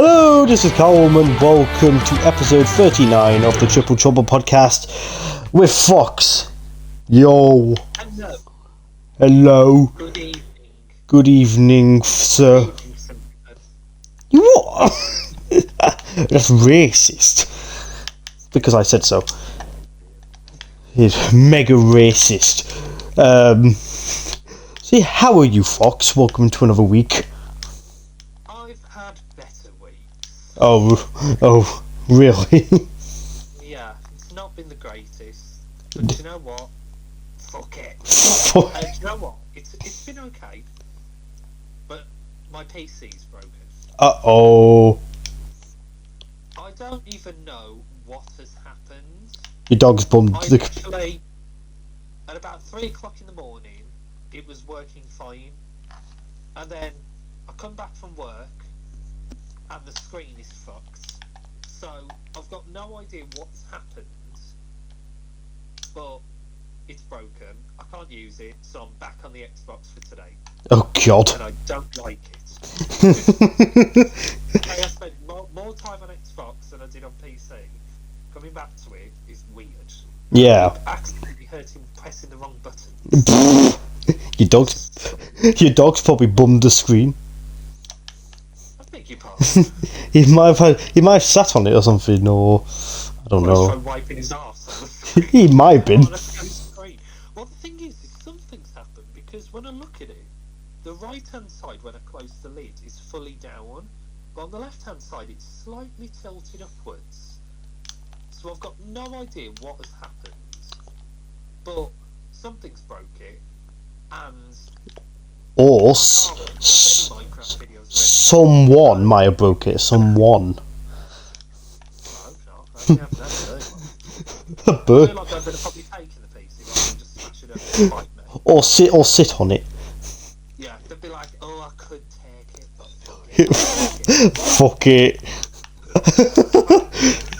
Hello, this is Callum and welcome to episode 39 of the Triple Trouble podcast with Fox. Yo. Hello. Hello. Good evening. Good evening, sir. Good evening, sir. You what? That's racist. Because I said so. It's mega racist. So how are you, Fox? Welcome to another week. I've had better weeks. Oh, really? Yeah, it's not been the greatest. But do you know what? Fuck it. Do you know what? It's been okay. But my PC's broken. Uh-oh. I don't even know what has happened. Your dog's bummed. I literally, at about 3 o'clock in the morning, it was working fine. And then I come back from work and the screen is fucked. So I've got no idea what's happened, but it's broken. I can't use it, so I'm back on the Xbox for today. Oh god. And I don't like it. I spent more time on Xbox than I did on PC. Coming back to it is weird. Yeah. I accidentally heard him pressing the wrong button. Your dog's probably bummed the screen. I beg your pardon. He might have sat on it or something, or I don't know. Try wiping his arse on the screen. He might have been. Well, the thing is something's happened because when I look at it, the right-hand side when I close the lid is fully down, but on the left-hand side it's slightly tilted upwards. So I've got no idea what has happened, but something's broke it, and Or someone might have broke it. Someone. I feel like I'm going to probably take in the PC rather than just smash it up and bite me. Or sit on it. Yeah, they'd be like, oh, I could take it, but fuck it. Fuck it.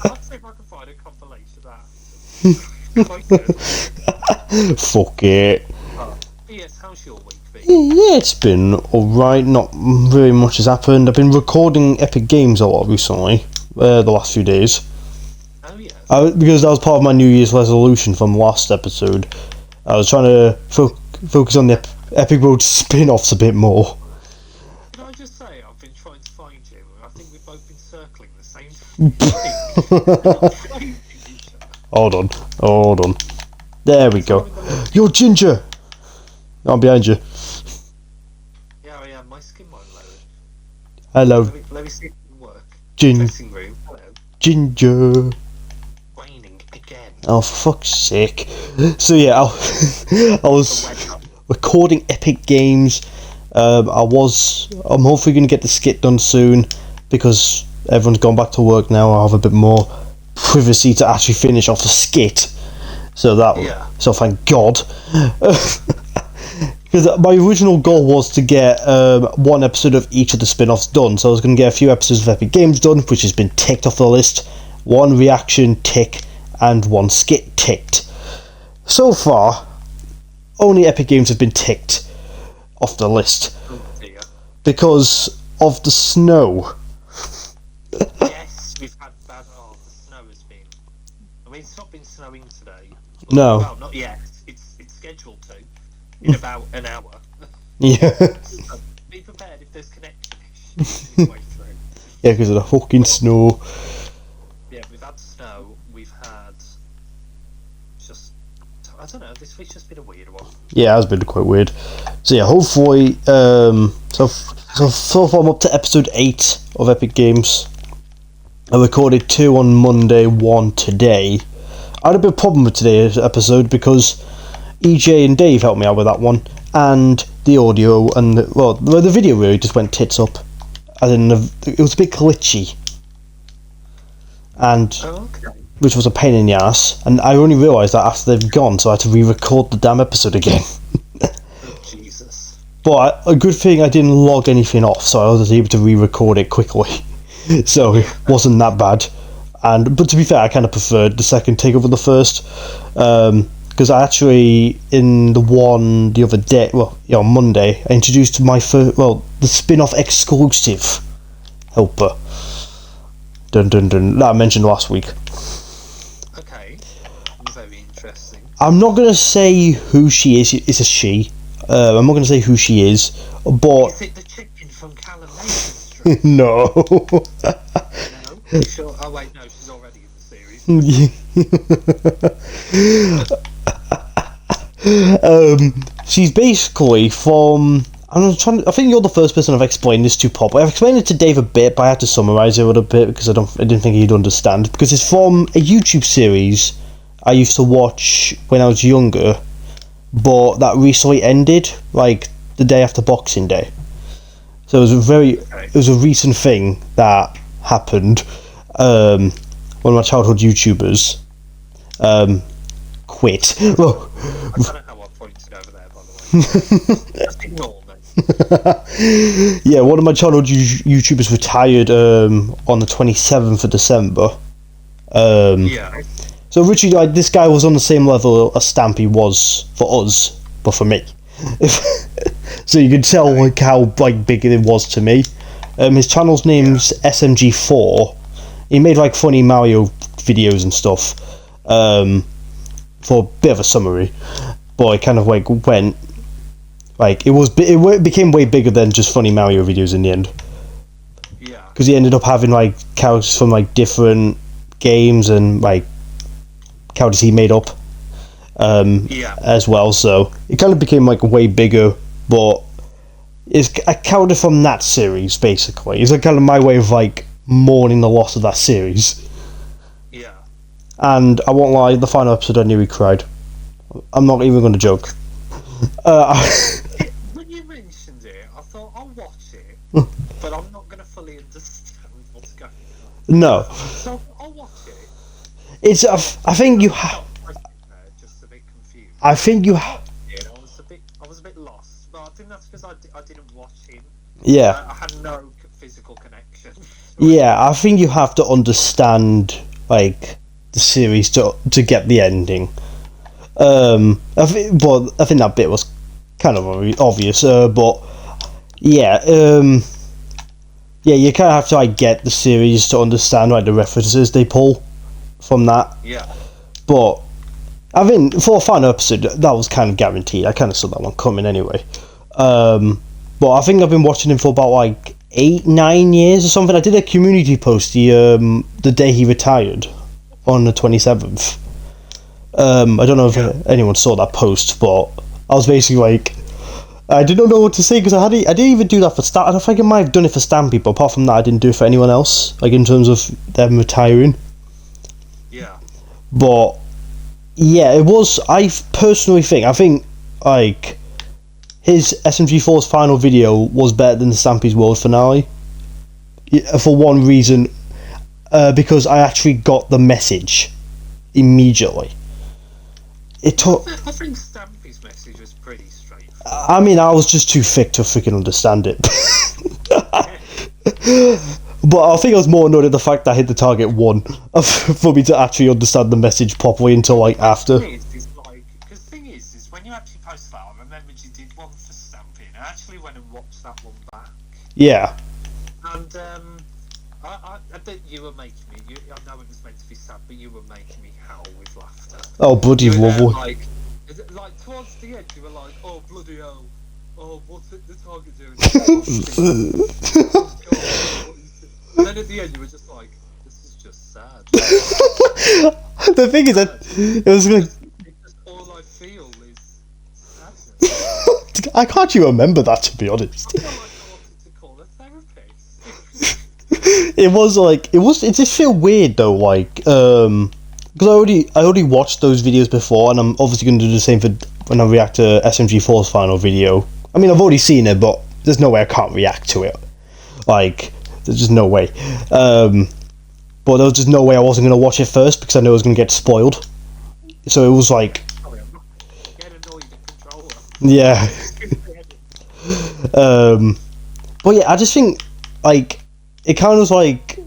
I'll see if I can find a compilation of that. Fuck it. Yes, how's your week been? Yeah, it's been alright. Not very much has happened. I've been recording Epic Games a lot recently. The last few days. Oh, yeah. Because that was part of my New Year's resolution from last episode. I was trying to focus on the Epic Road spin-offs a bit more. Can I just say, I've been trying to find you, and I think we've both been circling the same thing. Hold on. There we go. You're Ginger! I'm behind you. Yeah, I am. My skin won't load. Hello. Let me see if it can work. Ginger. Dressing room. Hello. Ginger. Raining again. Oh, for fuck's sake. So yeah, I was recording Epic Games. I'm hopefully going to get the skit done soon because everyone's gone back to work now. I'll have a bit more privacy to actually finish off the skit. So thank God. Because my original goal was to get one episode of each of the spin-offs done. So I was going to get a few episodes of Epic Games done, which has been ticked off the list. One reaction tick and one skit ticked. So far, only Epic Games have been ticked off the list. Oh dear. Because of the snow. Yes, we've had bad. Oh, the snow has been. I mean, it's not been snowing today. No. Well, not yet. It's scheduled to in about an hour. Yeah. So be prepared if there's connection issues midway through. Yeah, because of the fucking snow. Yeah, we've had snow. We've had just. I don't know. This week's just been a weird one. Yeah, it has been quite weird. So yeah, hopefully, so far I'm up to episode 8 of Epic Games. I recorded 2 on Monday, 1 today. I had a bit of a problem with today's episode because EJ and Dave helped me out with that one, and the audio and the video really just went tits up. As in, it was a bit glitchy, and which was a pain in the ass. And I only realised that after they've gone, so I had to re-record the damn episode again. Oh, Jesus. But a good thing I didn't log anything off, so I was able to re-record it quickly. So it wasn't that bad. But to be fair, I kind of preferred the second take over the first, because I actually in the one the other day, on Monday, I introduced my first, the spin-off exclusive. helper. Dun dun dun. That I mentioned last week. Okay. Very interesting. I'm not gonna say who she is. It's a she. I'm not gonna say who she is, but Is it the chicken from Coronation Street? no. No? Sure. Oh wait, no, she's already in the series. She's basically from. I think you're the first person I've explained this to, Pop. I've explained it to Dave a bit, but I had to summarise it a little bit because I didn't think he'd understand. Because it's from a YouTube series I used to watch when I was younger, but that recently ended, like the day after Boxing Day. So it was a recent thing that happened. One of my childhood YouTubers quit. I don't know how I pointed over there, by the way. Just ignore me. Yeah, one of my childhood YouTubers retired on the 27th of December. Yeah. So originally, like, this guy was on the same level as Stampy was for us, but for me. So you can tell like how like big it was to me. His channel's name's SMG4. He made like funny Mario videos and stuff. For a bit of a summary, but it kind of like went like it became way bigger than just funny Mario videos in the end. Yeah. Because he ended up having like characters from like different games and like characters he made up as well. So it kind of became like way bigger, but it's a character from that series basically. It's like kind of my way of like mourning the loss of that series. Yeah. And I won't lie, the final episode I nearly cried. I'm not even going to joke. When you mentioned it, I thought I'll watch it, but I'm not going to fully understand what's going on. No. So I'll watch it. It's. I think you have. Just a bit confused. I think you have. I was a bit lost, but I think that's because I didn't watch him. Yeah. I had no physical connection. Yeah, I think you have to understand like the series to get the ending. I think that bit was kind of obvious, but yeah, yeah, you kind of have to like get the series to understand like the references they pull from that. Yeah. But I think for a final episode, that was kind of guaranteed. I kind of saw that one coming anyway. But I think I've been watching him for about like 8-9 years or something. I did a community post the day he retired on the 27th. I don't know if anyone saw that post, but I was basically like, I didn't know what to say because I didn't even do that for Stampy. I don't think I might have done it for Stampy, but apart from that, I didn't do it for anyone else. Like in terms of them retiring. Yeah. But yeah, it was. I personally think like his SMG4's final video was better than the Stampy's World finale. For one reason, because I actually got the message immediately. It took. I think Stampy's message was pretty straightforward. I mean, I was just too thick to freaking understand it. But I think I was more annoyed at the fact that I hit the target one for me to actually understand the message properly until like after. The thing is when you actually post that, I remembered you did one for Stampy, and I actually went and watched that one back. Yeah. And I bet you were making me. I know it was meant to be sad, but you were making me howl with laughter. Oh, bloody lovely. Like towards the end, you were like, "Oh bloody hell! Oh, what's it, the target doing?" Oh, God, what is it? And then at the end, you were just like, "This is just sad." The thing is that it was like all I feel is sadness. I can't actually remember that, to be honest. I feel like I wanted to call a therapist. It just feel weird though, like because I already watched those videos before, and I'm obviously going to do the same for when I react to SMG4's final video. I mean, I've already seen it, but there's no way I can't react to it. Like, there's just no way. But there was just no way I wasn't going to watch it first because I know it was going to get spoiled. So it was like, Get annoyed at controller. yeah. But yeah, I just think like it kind of was like,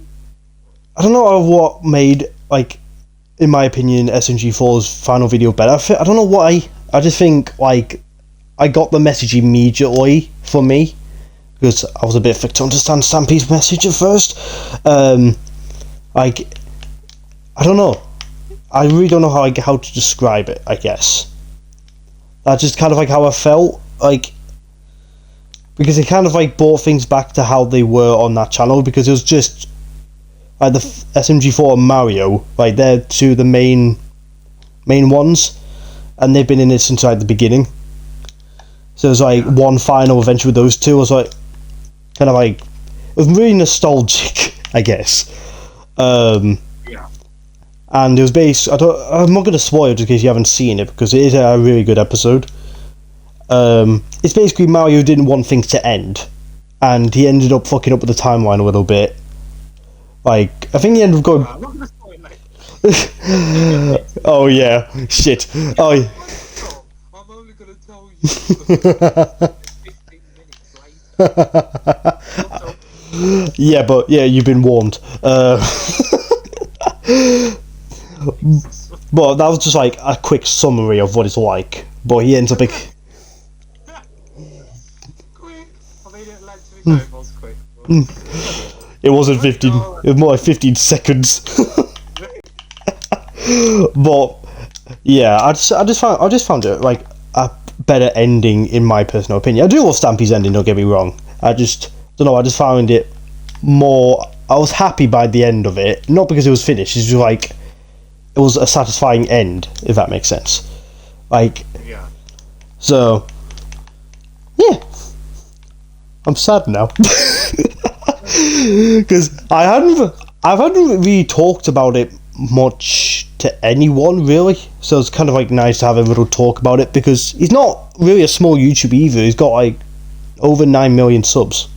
I don't know what made, like, in my opinion, SMG4's final video better. I don't know why. I just think like I got the message immediately for me, because I was a bit thick to understand Stampy's message at first. Like, I don't know. I really don't know how to describe it, I guess. That's just kind of like how I felt, like, because it kind of like brought things back to how they were on that channel, because it was just like the SMG4 and Mario, like they're two of the main ones, and they've been in it since like the beginning. So it was like one final adventure with those two. I was like, kind of like, it was really nostalgic, I guess. And it was based. I'm not going to spoil it just in case you haven't seen it, because it is a really good episode. It's basically Mario didn't want things to end, and he ended up fucking up with the timeline a little bit. Like, I think he ended up going. I'm not gonna spoil it. Oh yeah, shit. Oh. I'm only gonna tell you 15 minutes later. Yeah, but yeah, you've been warned. But that was just like a quick summary of what it's like. But he ends up Quick! I mean, it led to me, it was quick. It wasn't 15. It was more like 15 seconds. But yeah, I just found it like a better ending in my personal opinion. I do love Stampy's ending. Don't get me wrong. I just don't know. I just found it more. I was happy by the end of it, not because it was finished. It's just like it was a satisfying end, if that makes sense. Like, Yeah. So yeah, I'm sad now. Because I hadn't really talked about it much to anyone really, so it's kind of like nice to have a little talk about it, because he's not really a small YouTuber either. He's got like over 9 million subs,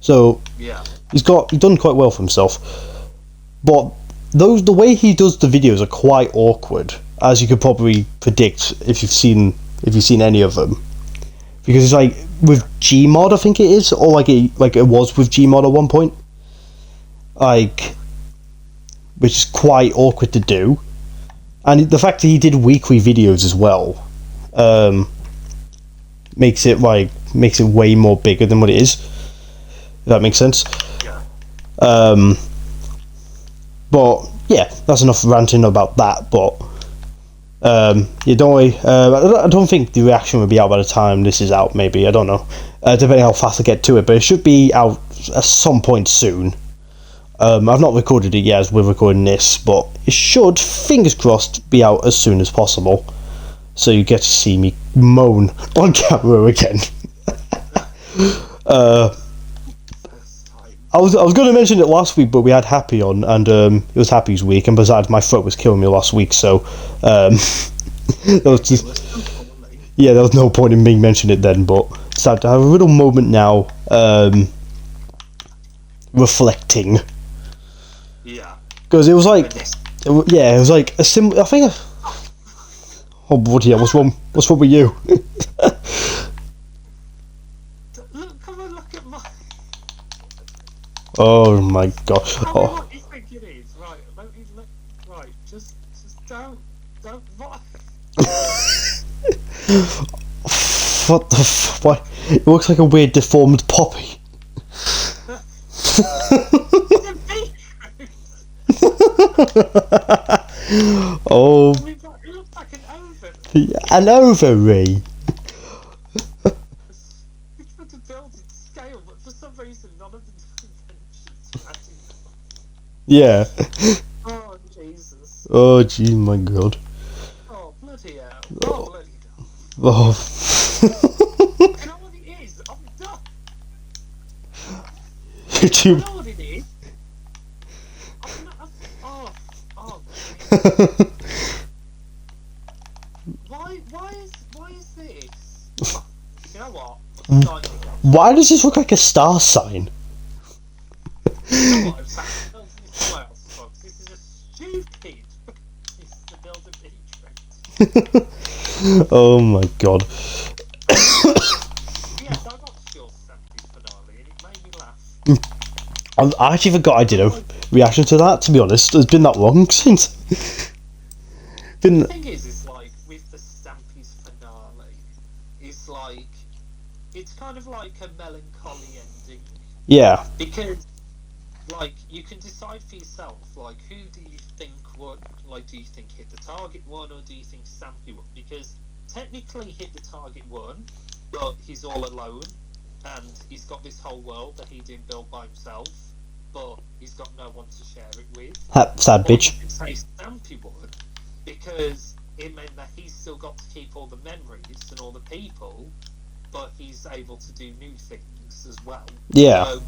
so Yeah. he's done quite well for himself. But the way he does the videos are quite awkward, as you could probably predict if you've seen any of them, because it's like with Gmod, I think it is, or like it was with Gmod at one point, like, which is quite awkward to do. And the fact that he did weekly videos as well makes it way more bigger than what it is, if that makes sense. Yeah. But yeah, that's enough ranting about that. But yeah, don't worry. I don't think the reaction will be out by the time this is out. Maybe, I don't know. Depending how fast I get to it, but it should be out at some point soon. I've not recorded it yet as we're recording this, but it should, fingers crossed, be out as soon as possible, so you get to see me moan on camera again. I was going to mention it last week, but we had Happy on, and it was Happy's week, and besides, my throat was killing me last week, so there was no point in me mentioning it then. But it's time to have a little moment now, reflecting. Yeah. Because it was like, it was like a similar. I think. Oh bloody hell! What's wrong? What's wrong with you? Come and look at my. Oh my god! Tell me Oh. what you think it is, right? Right, just don't. What? What the why? It looks like a weird deformed poppy. Oh, It looks like an oven. an ovary. It's meant to build its scale, but for some reason none of the dimensions matching. Yeah. Oh Jesus. Oh gee, my god. Oh bloody hell. Oh bloody hell. Oh. You know what it is? I'm done. You YouTube. know what it is? Oh. Why is this? You know what? Why does this look like a star sign? You know what I'm saying? Somewhere else, folks. This is a stupid piece to build a beach. Oh my god. Yes, I watched your Stampede finale and it made me laugh. I actually forgot I did a reaction to that, to be honest. It's been that long since. The thing is like, with the Stampy's finale, it's like, it's kind of like a melancholy ending Yeah. Because, like, you can decide for yourself, like, who do you think would, like, do you think Hit the Target won, or do you think Stampy won? Because technically Hit the Target won, but he's all alone, and he's got this whole world that he didn't build by himself, but he's got no one to share it with. Sad bitch. Or you could say Stampy won, because it meant that he's still got to keep all the memories and all the people, but he's able to do new things as well. Yeah. So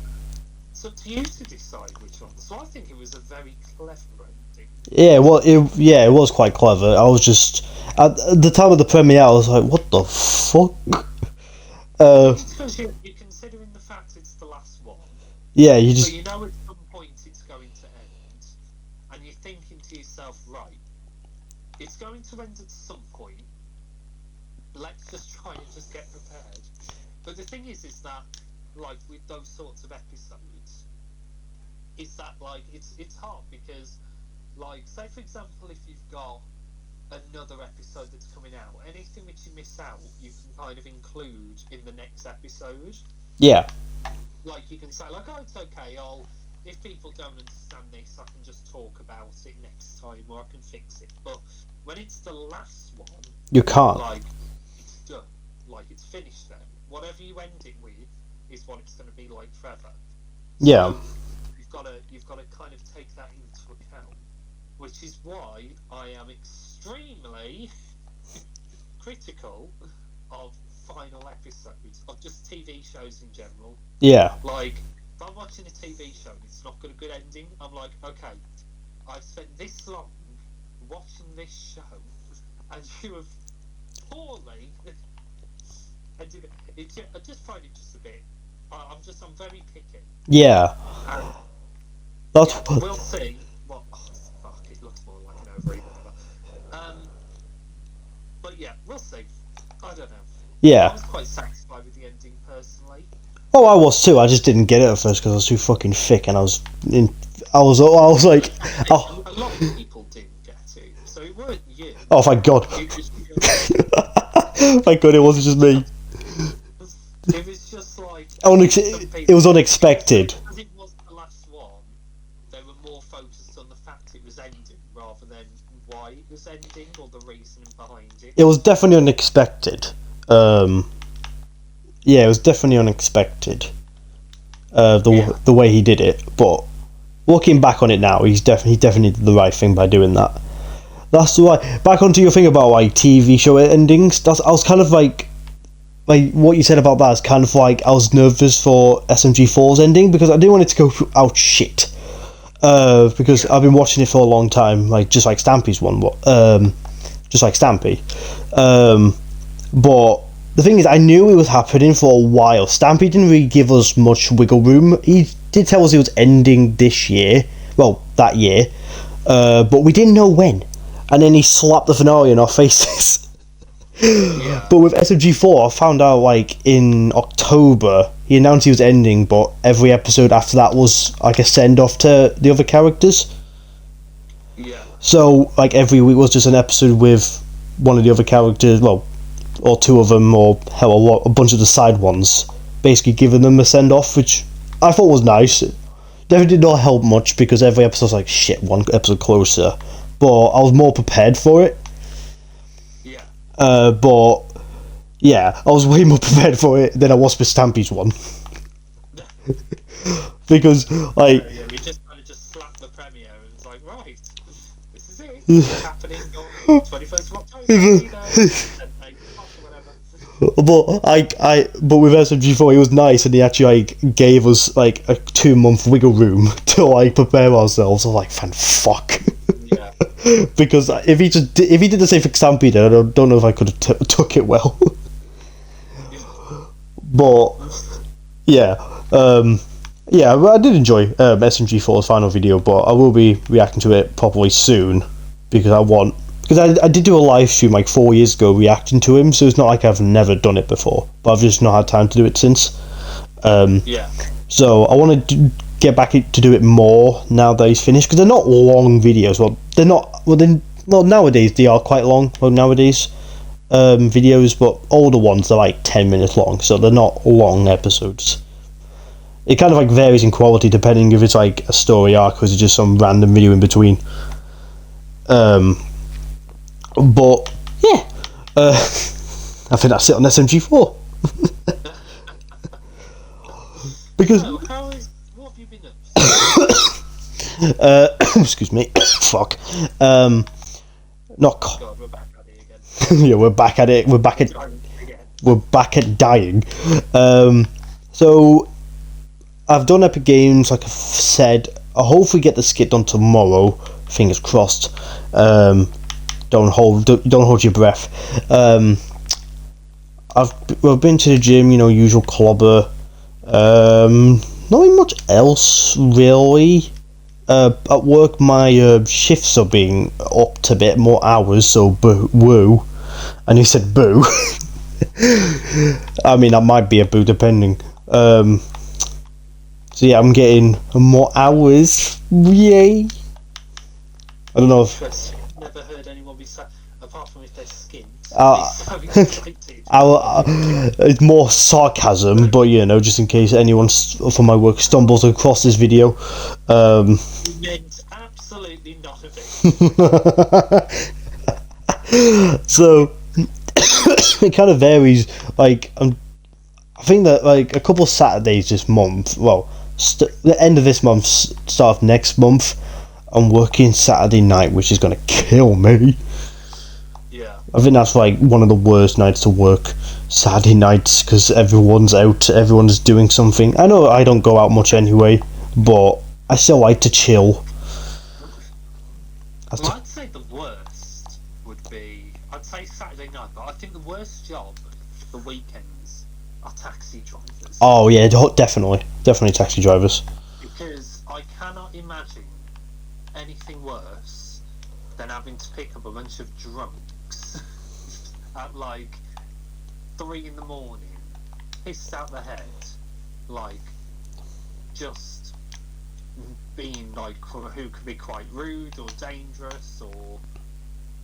it's up to you to decide which one. So I think it was a very clever ending. Yeah, well, it was quite clever. I was just at the time of the premiere, I was like, "What the fuck?" It's because you're considering the fact it's the last one. Yeah, you just. But you know at some point it's going to end, and you're thinking to yourself, right, it's going to end at some point. Let's just try and just get prepared. But the thing is that, like, with those sorts of episodes, is that, like, it's hard because, like, say for example, if you've got another episode that's coming out, anything which you miss out, you can kind of include in the next episode. Yeah. Like, you can say, like, oh, it's okay, if people don't understand this, I can just talk about it next time, or I can fix it. But when it's the last one, You can't. like, it's done. Like, it's finished then. Whatever you end it with is what it's going to be like forever. Yeah. So you've got to kind of take that into account, which is why I am extremely critical of final episodes of just TV shows in general. Yeah. Like, if I'm watching a TV show and it's not got a good ending, I'm like, okay, I've spent this long watching this show, and you have poorly ended it. I just find it just a bit. I'm very picky. Yeah. And, That's. yeah, we'll see. What? Oh, fuck! It looks more like an ovary, whatever. But yeah, we'll see. I don't know. Yeah. I was quite satisfied with the ending personally. Oh, I was too. I just didn't get it at first because I was too fucking thick, and I was like, oh. A lot of people didn't get it, so it weren't you. Oh, thank God. Thank God it wasn't just me. It was just like... It was unexpected. Because it was the last one, they were more focused on the fact it was ending rather than why it was ending or the reasoning behind it. It was definitely unexpected. Yeah, it was definitely unexpected. The way he did it, but looking back on it now, he definitely did the right thing by doing that. That's why. Back onto your thing about like TV show endings. I was kind of like what you said about that is kind of like I was nervous for SMG4's ending because I didn't want it to go out shit. Because I've been watching it for a long time, like just like Stampy's one, just like Stampy. But the thing is, I knew it was happening for a while. Stampy didn't really give us much wiggle room. He did tell us it was ending this year, well, that year, but we didn't know when. And then he slapped the finale in our faces. Yeah. But with SMG4, I found out like in October he announced he was ending, but every episode after that was like a send off to the other characters. Yeah. So like every week was just an episode with one of the other characters, well, or two of them, or hell, a bunch of the side ones, basically giving them a send off, which I thought was nice. It definitely did not help much because every episode was like shit, one episode closer. But I was more prepared for it. Yeah. But yeah, I was way more prepared for it than I was for Stampy's one. Because like yeah, we just kind of just slapped the premiere and it's like, right, this is it. It's happening on 21st of October. But with SMG4 it was nice, and he actually like gave us like a 2-month wiggle room to like prepare ourselves. I was like, fan fuck. Yeah. Because if he did the same for Stampede, I don't know if I could have took it well. But yeah, I did enjoy SMG4's final video, but I will be reacting to it properly soon because I did do a live stream like 4 years ago reacting to him, so it's not like I've never done it before, but I've just not had time to do it since. Yeah. So I want to get back to do it more now that he's finished, because they're not long videos. Well, they're not. Well, nowadays they are quite long. Well, nowadays videos, but older ones are like 10 minutes long, so they're not long episodes. It kind of like varies in quality depending if it's like a story arc or is it just some random video in between. But yeah, I think that's it on SMG4. Because So, what have you been up to? excuse me, fuck. Not. God, we're back at it again. Yeah, we're back at it. We're back at dying. So I've done Epic Games, like I've said. I'll hopefully get the skit done tomorrow. Fingers crossed. Don't hold your breath. I've been to the gym, usual clobber. Not much else really. At work, my shifts are being upped a bit more hours, so woo. And he said boo. I mean, that might be a boo depending. So yeah, I'm getting more hours. Yay! I don't know if never heard anyone be sad apart from if they're skint. It's more sarcasm, but just in case anyone from my work stumbles across this video. You meant absolutely not a bit. So it kind of varies. Like I think that like a couple of Saturdays this month. Well, the end of this month, start of next month, I'm working Saturday night, which is gonna kill me. Yeah. I think that's like one of the worst nights to work, Saturday nights, because everyone's out, everyone's doing something. I know I don't go out much anyway, but I still like to chill. Well, I'd say the worst would be, I'd say Saturday night, but I think the worst job for weekends are taxi drivers. Oh yeah, definitely taxi drivers. Because I cannot imagine anything worse than having to pick up a bunch of drunks at like 3 in the morning, pissed out the head, like just being like who could be quite rude or dangerous, or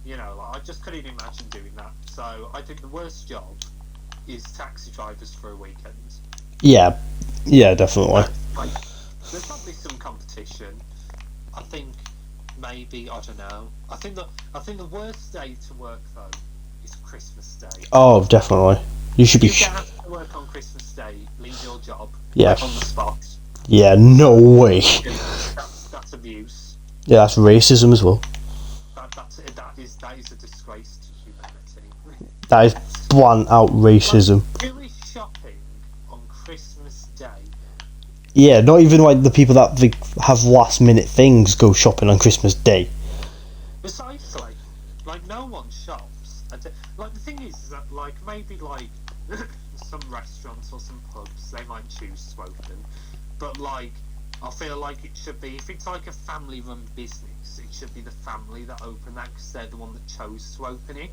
like, I just couldn't imagine doing that. So I think the worst job is taxi drivers for a weekend. Yeah, definitely. Like, there's probably some competition. I think maybe, I don't know. I think the worst day to work though is Christmas Day. Oh, definitely. You should be. You have to work on Christmas Day. Leave your job. Yeah. Like, on the spot. Yeah, no way. That's abuse. Yeah, that's racism as well. That is a disgrace to humanity. That is blunt out racism. Like, who is shopping on Christmas Day? Yeah, not even like the people that have last minute things go shopping on Christmas Day. Precisely. Like, no one shops. Like, the thing is that, like, maybe, like, some restaurants or some pubs, they might choose to open. But, like, I feel like it should be, if it's like a family-run business, it should be the family that open that because they're the one that chose to open it.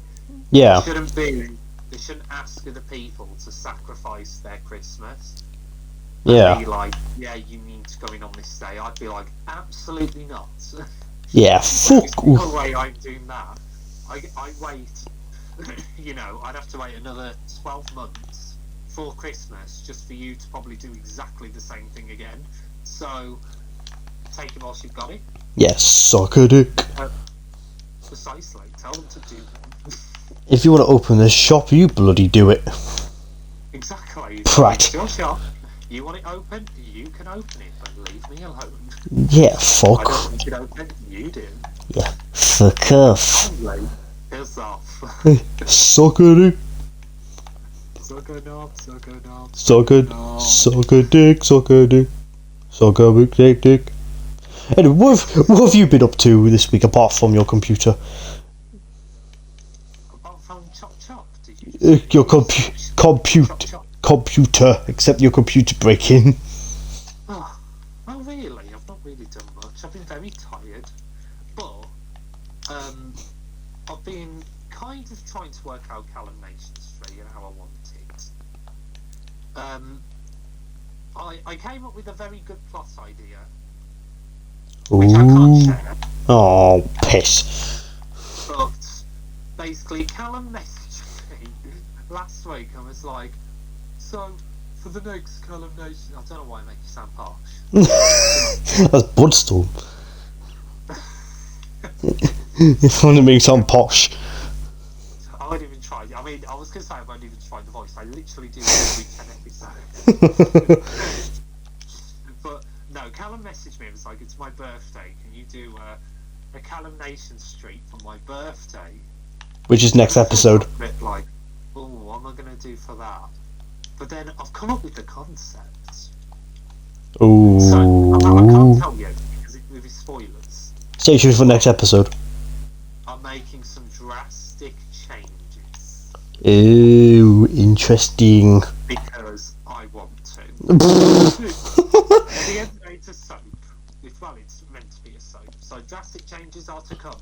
Yeah. They shouldn't ask other people to sacrifice their Christmas. Yeah. Be like, yeah, you need to go in on this day. I'd be like, absolutely not. Yeah, fuck. There's no way I'm doing that. I wait, I'd have to wait another 12 months for Christmas just for you to probably do exactly the same thing again. So, take it whilst you've got it. Yes, suck a dick. Precisely. Tell them to do that. If you want to open this shop, you bloody do it. Exactly. Right. It's your shop. You want it open, you can open it, but leave me alone. Yeah, fuck. I don't want it open, you do. Yeah, fuck off. Only piss off. Suck a dick. Suck a knob, suck a knob. Suck a dick, suck a dick. Suck a big dick. Anyway, what have you been up to this week apart from your computer? Apart from chop chop, did you? Your computer, except your computer breaking. Oh, really? I've not really done much. I've been very tired, but I've been kind of trying to work out Callum Nation's 3 and how I want it. I came up with a very good plot idea, which I can't share. Oh, piss. But basically, Callum messaged me last week and was like, so for the next Callum Nation. I don't know why I make you sound posh. That's Bloodstorm. If only make sound posh. I won't even try. I mean, I was going to say I won't even try the voice. I literally do every 10 episodes. But no, Callum messaged me and was like, it's my birthday. Can you do a Callum Nation Street for my birthday? Which is next episode. A bit like, oh, what am I going to do for that? But then I've come up with the concept. Ooh. So, I can't tell you because it will be spoilers. Stay tuned for next episode. I'm making some drastic changes. Ooh, interesting. Because I want to. At the end of the day, it's a soap. Well, it's meant to be a soap. So drastic changes are to come.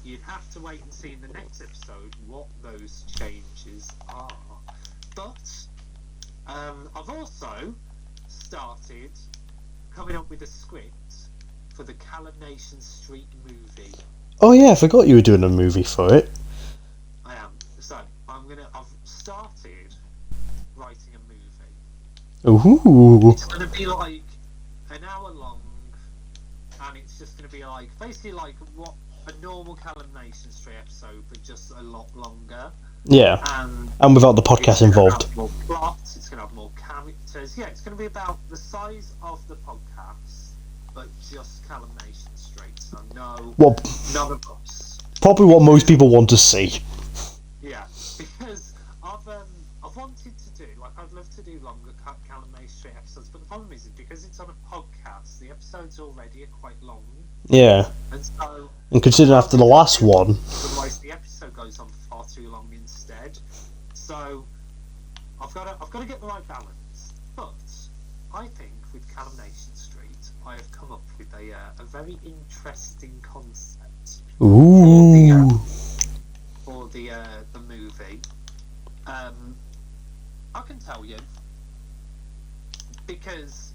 You'd have to wait and see in the next episode what those changes are. But I've also started coming up with a script for the Callum Nation Street movie. Oh yeah, I forgot you were doing a movie for it. I am. So I've started writing a movie. Ooh. It's gonna be like an hour long, and it's just gonna be like basically like what a normal Callum Nation Street episode, but just a lot longer. Yeah. And without the podcast involved. Have more plot, it's going to have more characters. Yeah, it's going to be about the size of the podcast, but just Callum Nation Street. So none of us. Probably what most people want to see. Yeah, because I've wanted to do, like, I'd love to do longer Callum Nation Street episodes, but the problem is because it's on a podcast, the episodes already are quite long. Yeah. And considering after the last one. Otherwise, the episode goes on far too long instead. So I've got to get the right balance. But I think with Callum Nation Street, I have come up with a very interesting concept. Ooh. For the movie. I can tell you because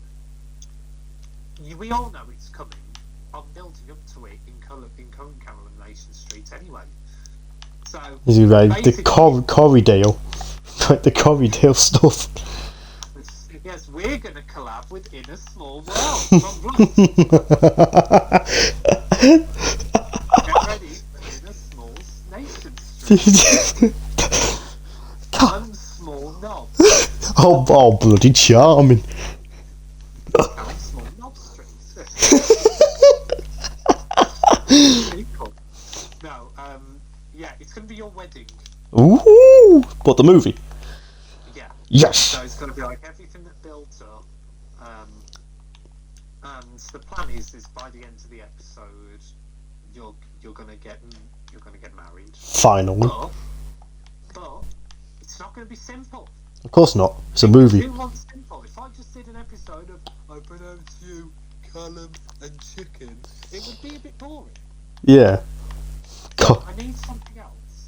we all know it's coming. I'm building up to it in current Callum Nation Street anyway. So is it like the Corrydale? Like the Corrydale stuff. Yes, we're gonna collab with In a Small World. Get ready for In a Small Nation Street. Callum Small Knob. Oh, bloody charming. Callum Small Knob Street. Cool. No, yeah, it's gonna be your wedding. Ooh, what, the movie? Yeah. Yes. So it's gonna be like everything that built up, and the plan is by the end of the episode, you're gonna get married. Finally. But it's not gonna be simple. Of course not. It's a movie. Who wants simple? If I just did an episode of I pronounce you Callum and Chicken, it would be a bit boring. Yeah. God. I need something else.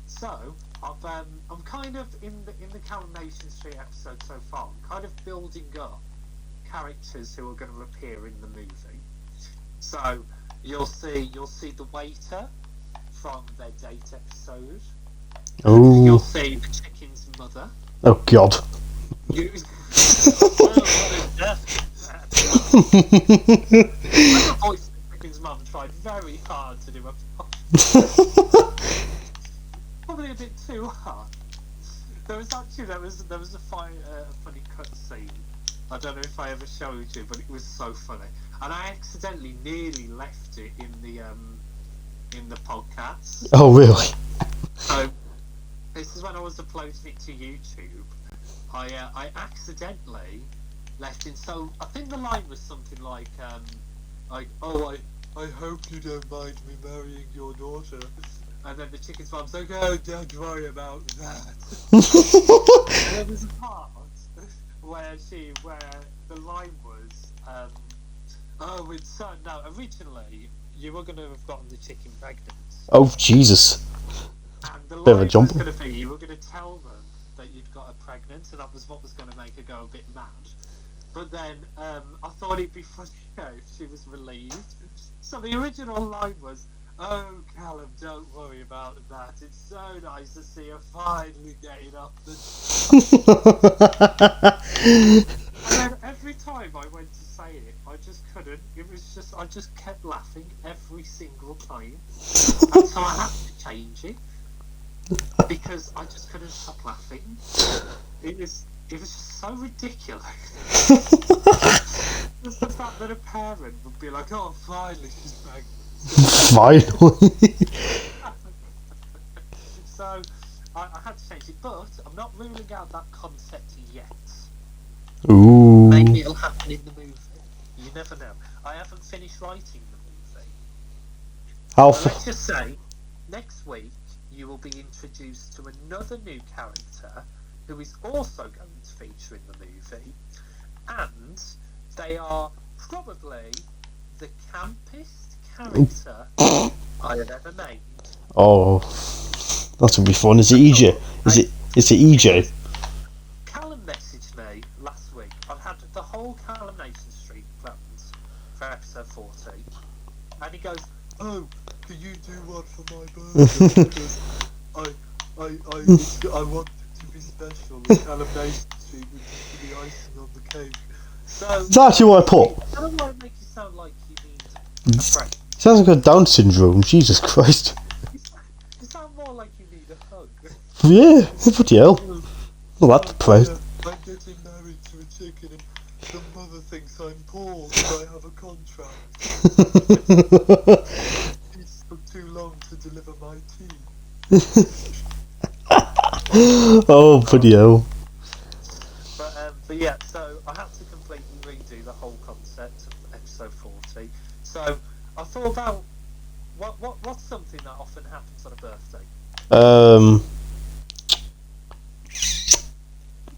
So I'm kind of in the Callum Nation Street episode so far. I'm kind of building up characters who are going to appear in the movie. So you'll see the waiter from their date episode. Ooh. You'll see the chicken's mother. Oh God. You. Voice of Chicken's mum tried very hard to do a probably a bit too hard. There was a funny cut scene. I don't know if I ever showed you, but it was so funny, and I accidentally nearly left it in the podcast. Oh really? So this is when I was uploading it to YouTube. I accidentally left in. So I think the line was something like oh, I hope you don't mind me marrying your daughter. And then the chicken's mum's like, oh, don't worry about that. And there was a part where the line was, oh, it's no, originally you were going to have gotten the chicken pregnant. Oh Jesus. And the Bit of a line jump. was going to be, you were going to tell them that you'd got her pregnant, and that was what was going to make her go a bit mad. But then I thought it'd be funny if she was relieved. So the original line was, Oh, Callum, don't worry about that. It's so nice to see you finally getting up. And then every time I went to say it, I just couldn't. I just kept laughing every single time. And so I had to change it because I just couldn't stop laughing. It was just so ridiculous. Just the fact that a parent would be like, "Oh, finally she's back." Finally. So I had to change it, but I'm not ruling out that concept yet. Ooh. Maybe it'll happen in the movie. You never know. I haven't finished writing the movie. Let's just say, next week you will be introduced to another new character who is also going to feature in the movie, and they are probably the campest character I have ever made. Oh, that's gonna be fun. Is it EJ? Is it EJ? Callum messaged me last week. I've had the whole Callum Nation Street planned for episode 40, and he goes, "Oh, can you do one for my birthday? Because I want it to be special. The Callum Nation Street would just be the icing on the cake." So Is that actually what I put? I don't want to make you sound like you need a friend. Sounds like a Down syndrome. Jesus Christ. You sound more like you need a hug. Yeah. Bloody hell. Not that depressed. I'm getting married to a chicken and the mother thinks I'm poor because I have a contract. It took too long to deliver my tea. Oh, bloody hell. But yeah, so I had to completely redo the whole concept of episode 40. So I thought about what's something that often happens on a birthday.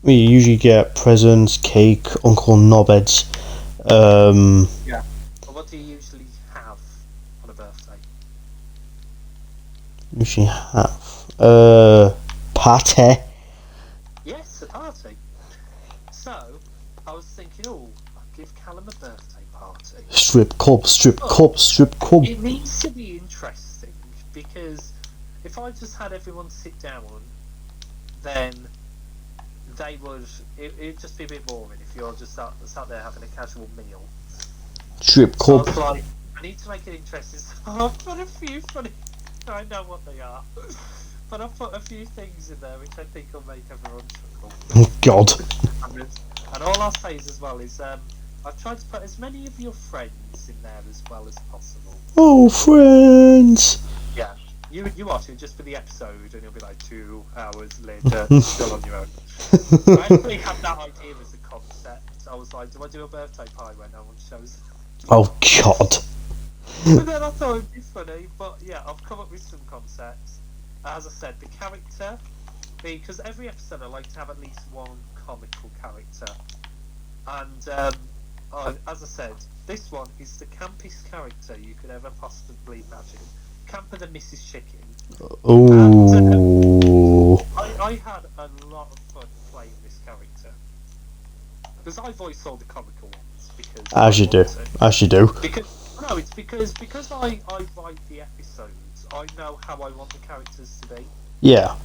We usually get presents, cake, Uncle Knobheads. Yeah. But what do you usually have on a birthday? Usually have party. Yes, a party. So I was thinking, I'll give Callum a birthday party. Strip club. It needs to be interesting because if I just had everyone sit down, then it'd just be a bit boring if you're just sat there having a casual meal. Strip club. So I was like, I need to make it interesting. So I've put a few funny. I know what they are, but I've put a few things in there which I think will make everyone chuckle. Oh God. And all I'll say is as well is I've tried to put as many of your friends in there as well as possible. Oh, friends. Yeah, you are too, just for the episode, and you'll be like 2 hours later, still on your own. I actually had that idea as a concept. I was like, do I do a birthday pie where no one shows up? Oh God. But then I thought it'd be funny. But yeah, I've come up with some concepts. As I said, the character, because every episode I like to have at least one comical character. And as I said, this one is the campiest character you could ever possibly imagine. Camper than Mrs. Chicken. Oh. I had a lot of fun playing this character. Because I voice all the comical ones. Because As you do. It's because I write the episodes, I know how I want the characters to be. Yeah.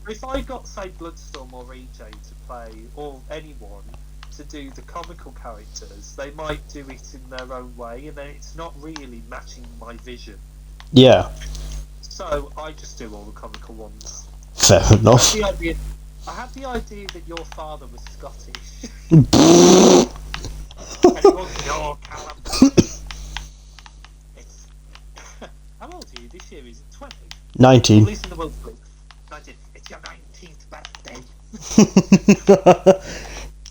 If I got, say, Bloodstorm or EJ to play, or anyone to do the comical characters, they might do it in their own way, and then it's not really matching my vision. Yeah. So I just do all the comical ones. Fair enough. I had the idea that your father was Scottish. And it wasn't your Callum. How old are you this year? Is it 20? 19. At least in the world, please. 19. It's your 19th birthday.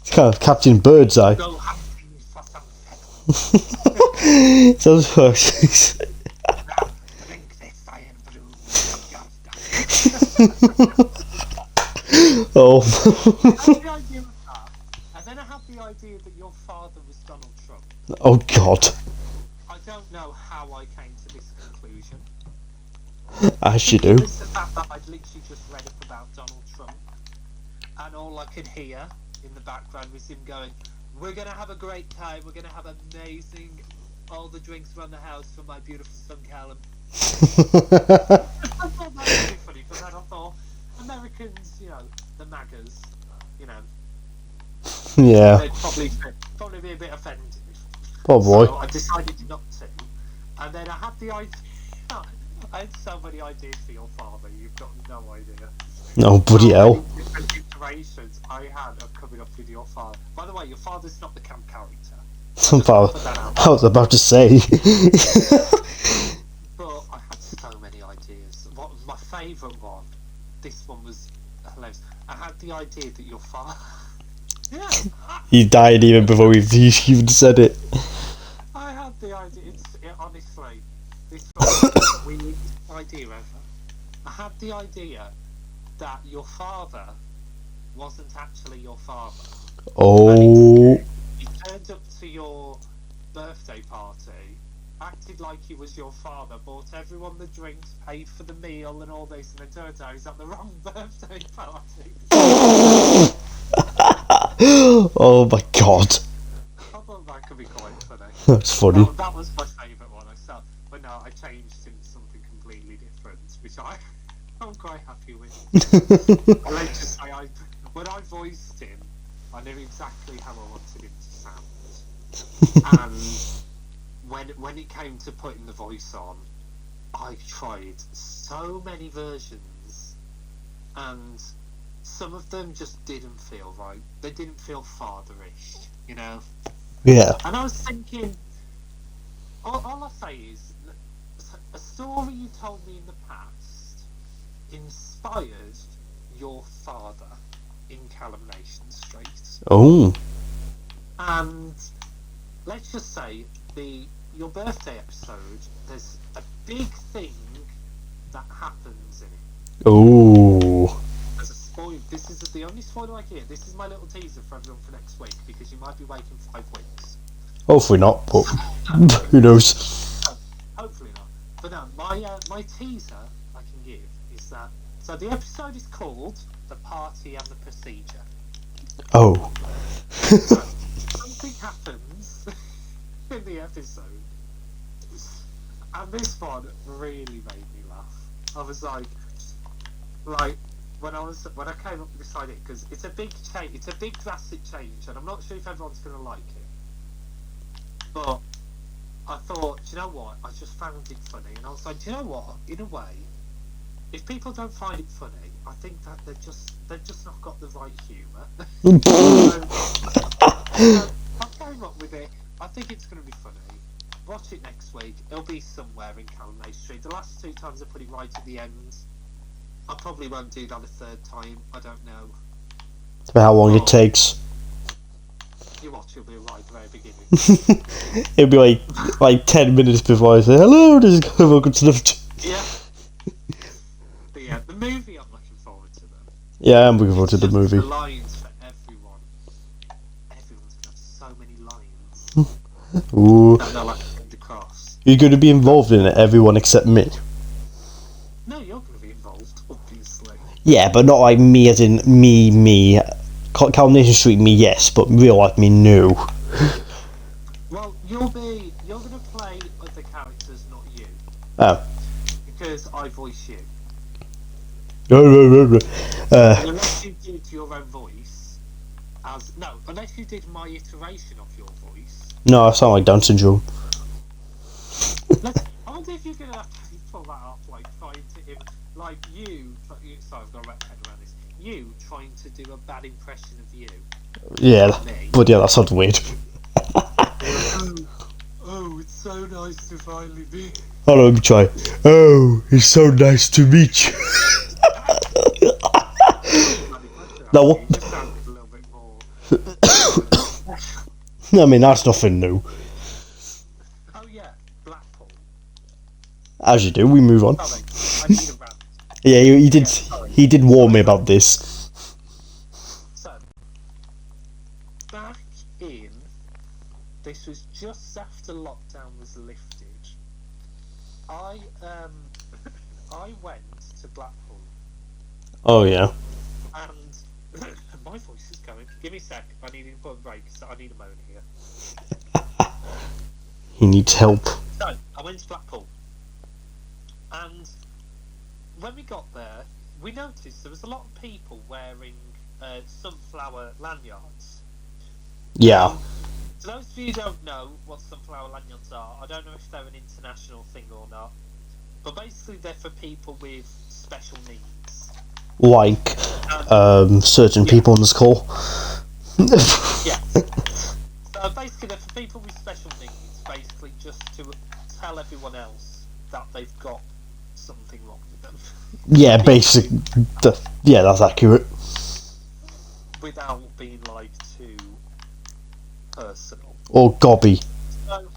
It's kind of Captain Birdseye. Go hunting for some pebbles. Sounds worse. Now drink this fire brew from your stuff. Oh. I had the idea of that, and then I had the idea that your father was Donald Trump. Oh God. I don't know how I came to this conclusion. As you do. It was the fact that I'd literally just read up about Donald Trump, and all I could hear in the background was him going, "We're going to have a great time, we're going to have amazing, all the drinks around the house for my beautiful son Callum." I thought that would be funny, but then I thought Americans, the MAGAs, Yeah. they'd probably be a bit offended. Oh boy. So I decided not to. And then I had the idea. I had so many ideas for your father. You've got no idea. No, bloody How hell. many different iterations I had of coming up with your father. By the way, your father's not the camp character. I was about to say. But I had so many ideas. What was my favourite one? This one was hilarious. I had the idea that your father. Yeah. He died even before he even said it. I had the idea. Honestly, this was the weirdest idea ever. I had the idea that your father wasn't actually your father. Oh. He turned up to your birthday party, acted like he was your father, bought everyone the drinks, paid for the meal and all this, and then turns out he's at the wrong birthday party. Oh my god. I thought that could be quite funny. That's funny. That was my favourite one. But no, I changed into something completely different, which I'm quite happy with. Let's just say, when I voiced him, I knew exactly how I wanted him to sound. And when it came to putting the voice on, I tried so many versions, and some of them just didn't feel right. They didn't feel fatherish, Yeah. And I was thinking, all I say is, a story you told me in the past inspired your father in Coronation Street. Oh. And let's just say, your birthday episode, there's a big thing that happens in it. Oh. As a spoiler, this is the only spoiler I give. This is my little teaser for everyone for next week, because you might be waiting 5 weeks. Hopefully not, but who knows? Hopefully not. But no, my teaser I can give is that. So the episode is called "The Party and the Procedure." Oh. So, something happens in the episode, and this one really made me laugh. I was like when I came up beside it, because it's a big change, it's a big drastic change, and I'm not sure if everyone's going to like it. But I thought, do you know what? I just found it funny, and I was like, do you know what? In a way, if people don't find it funny, I think that they've just not got the right humour. So I came up with it. I think it's going to be funny. Watch it next week. It'll be somewhere in Coronation Street. The last 2 times I put it right at the end. I probably won't do that a 3rd time. I don't know. It's about how long it takes. You watch, it'll be right at the very beginning. It'll be like 10 minutes before I say, hello, this is welcome to the... Yeah. But yeah, the movie I'm looking forward to them. Yeah, I'm looking forward to the movie. The lines for everyone. Everyone's gonna have so many lines. Ooh. That they're like the cross. You're going to be involved in it, everyone except me. No, you're gonna be involved, obviously. Yeah, but not like me as in me. Coronation Street me, yes, but real life me, no. Well, you're gonna play other characters, not you. Oh. Because I voice you. Unless you did your own voice, unless you did my iteration of your voice. No, I sound like Down syndrome. I wonder if you're gonna actually pull that up, like trying to, like sorry, I've got to wrap my head around this. You trying to do a bad impression of you. Yeah, but yeah, that sounds weird. Oh, it's so nice to finally be. Hold on, let me try. Oh, it's so nice to meet you. Now what? You just sounded a little bit more. I mean, that's nothing new. Oh yeah, Blackpool. As you do, we move on. Sorry, I need a rant. Yeah, he did. Sorry. He did warn me about this. So, back in, this was just after lockdown was lifted. I went to Blackpool. Oh yeah. And my voice is going. Give me a sec. I need to put a break. So I need a moan here. He needs help. So I went to Blackpool. when we got there, we noticed there was a lot of people wearing sunflower lanyards. Yeah. For those of you who don't know what sunflower lanyards are, I don't know if they're an international thing or not, but basically they're for people with special needs. Like certain people on this call. Yeah. So basically they're for people with special needs, basically just to tell everyone else that they've got something wrong with them. Yeah, yeah, that's accurate. Without being like too personal. Or gobby. So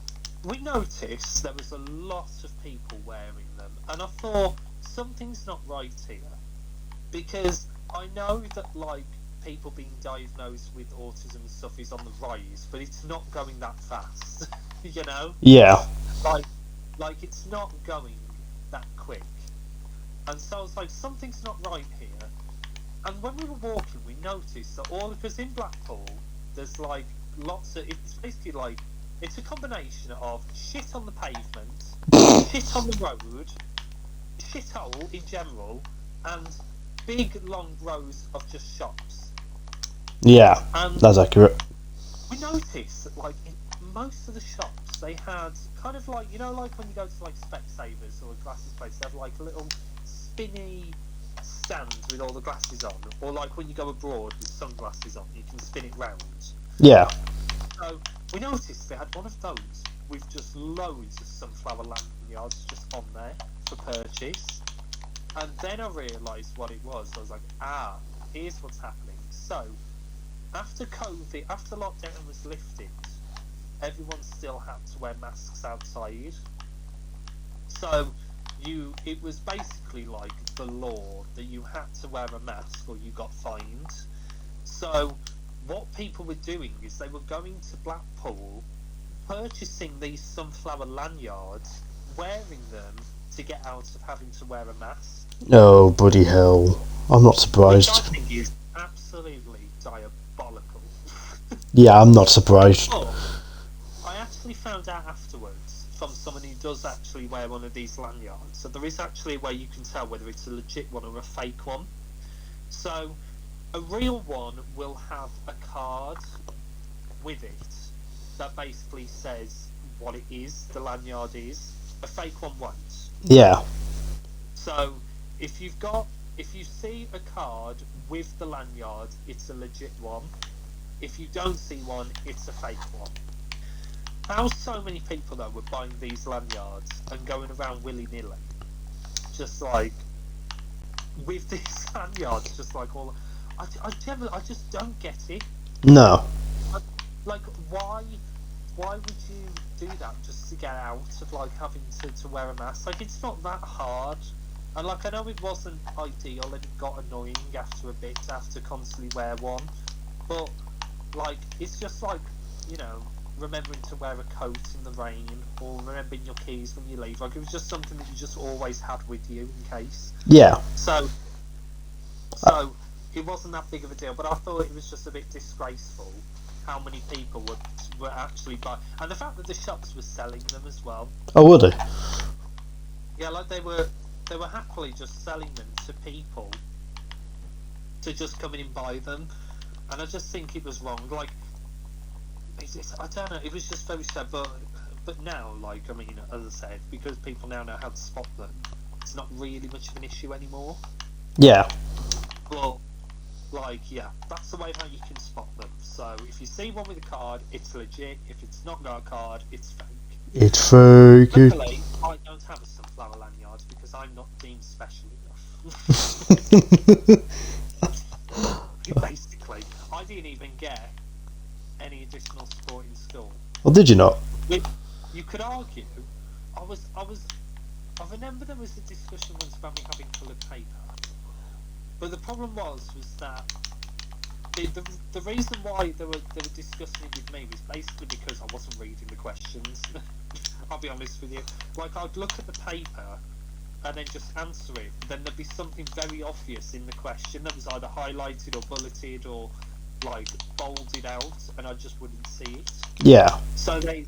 we noticed there was a lot of people wearing them, and I thought something's not right here, because I know that like people being diagnosed with autism and stuff is on the rise, but it's not going that fast. You know? Yeah. Like it's not going that quick. And so I was like, something's not right here. And when we were walking, we noticed that because in Blackpool, there's like lots of, it's basically like, it's a combination of shit on the pavement, shit on the road, shithole in general, and big long rows of just shops. Yeah, and that's accurate. We noticed that like in most of the shops, they had kind of like, you know, like when you go to like Specsavers or a glasses place, they have like a little spinny stand with all the glasses on, or like when you go abroad with sunglasses on, you can spin it round. Yeah. So we noticed they had one of those with just loads of sunflower lanyards just on there for purchase. And then I realised what it was. I was like, here's what's happening. So after COVID, after lockdown was lifted, everyone still had to wear masks outside. So it was basically like the law that you had to wear a mask or you got fined. So what people were doing is they were going to Blackpool, purchasing these sunflower lanyards, wearing them to get out of having to wear a mask. Oh, bloody hell. I'm not surprised. Which I think is absolutely diabolical. Yeah, I'm not surprised. But I actually found out afterwards from someone who does actually wear one of these lanyards. So there is actually a way you can tell whether it's a legit one or a fake one. So a real one will have a card with it that basically says what it is, the lanyard is. A fake one won't. Yeah. So if you see a card with the lanyard, it's a legit one. If you don't see one, it's a fake one. How so many people though were buying these lanyards and going around willy-nilly, just like with these lanyards, just like all. I just don't get it. No. Like why would you do that just to get out of like having to wear a mask? Like it's not that hard. And like I know it wasn't ideal and it got annoying after a bit to have to constantly wear one, but like it's just like, you know, remembering to wear a coat in the rain or remembering your keys when you leave. Like it was just something that you just always had with you in case. Yeah. So it wasn't that big of a deal, but I thought it was just a bit disgraceful how many people were actually buying, and the fact that the shops were selling them as well. Oh, were they? Yeah, like they were happily just selling them to people to just come in and buy them, and I just think it was wrong. Like, I don't know, it was just very sad, but now, like, I mean, as I said, because people now know how to spot them, it's not really much of an issue anymore. Yeah. Well, like, yeah, that's the way how you can spot them. So if you see one with a card, it's legit. If it's not got a card, it's fake. It's fake. Luckily, I don't have a sunflower lanyard because I'm not deemed special enough. Basically, I didn't even get any additional support in school. Oh, did you not? You could argue, I remember there was a discussion once about me having coloured paper. But the problem was that the reason why they were discussing it with me was basically because I wasn't reading the questions. I'll be honest with you. Like, I'd look at the paper and then just answer it. Then there'd be something very obvious in the question that was either highlighted or bulleted or like bolded out, and I just wouldn't see it. Yeah. So they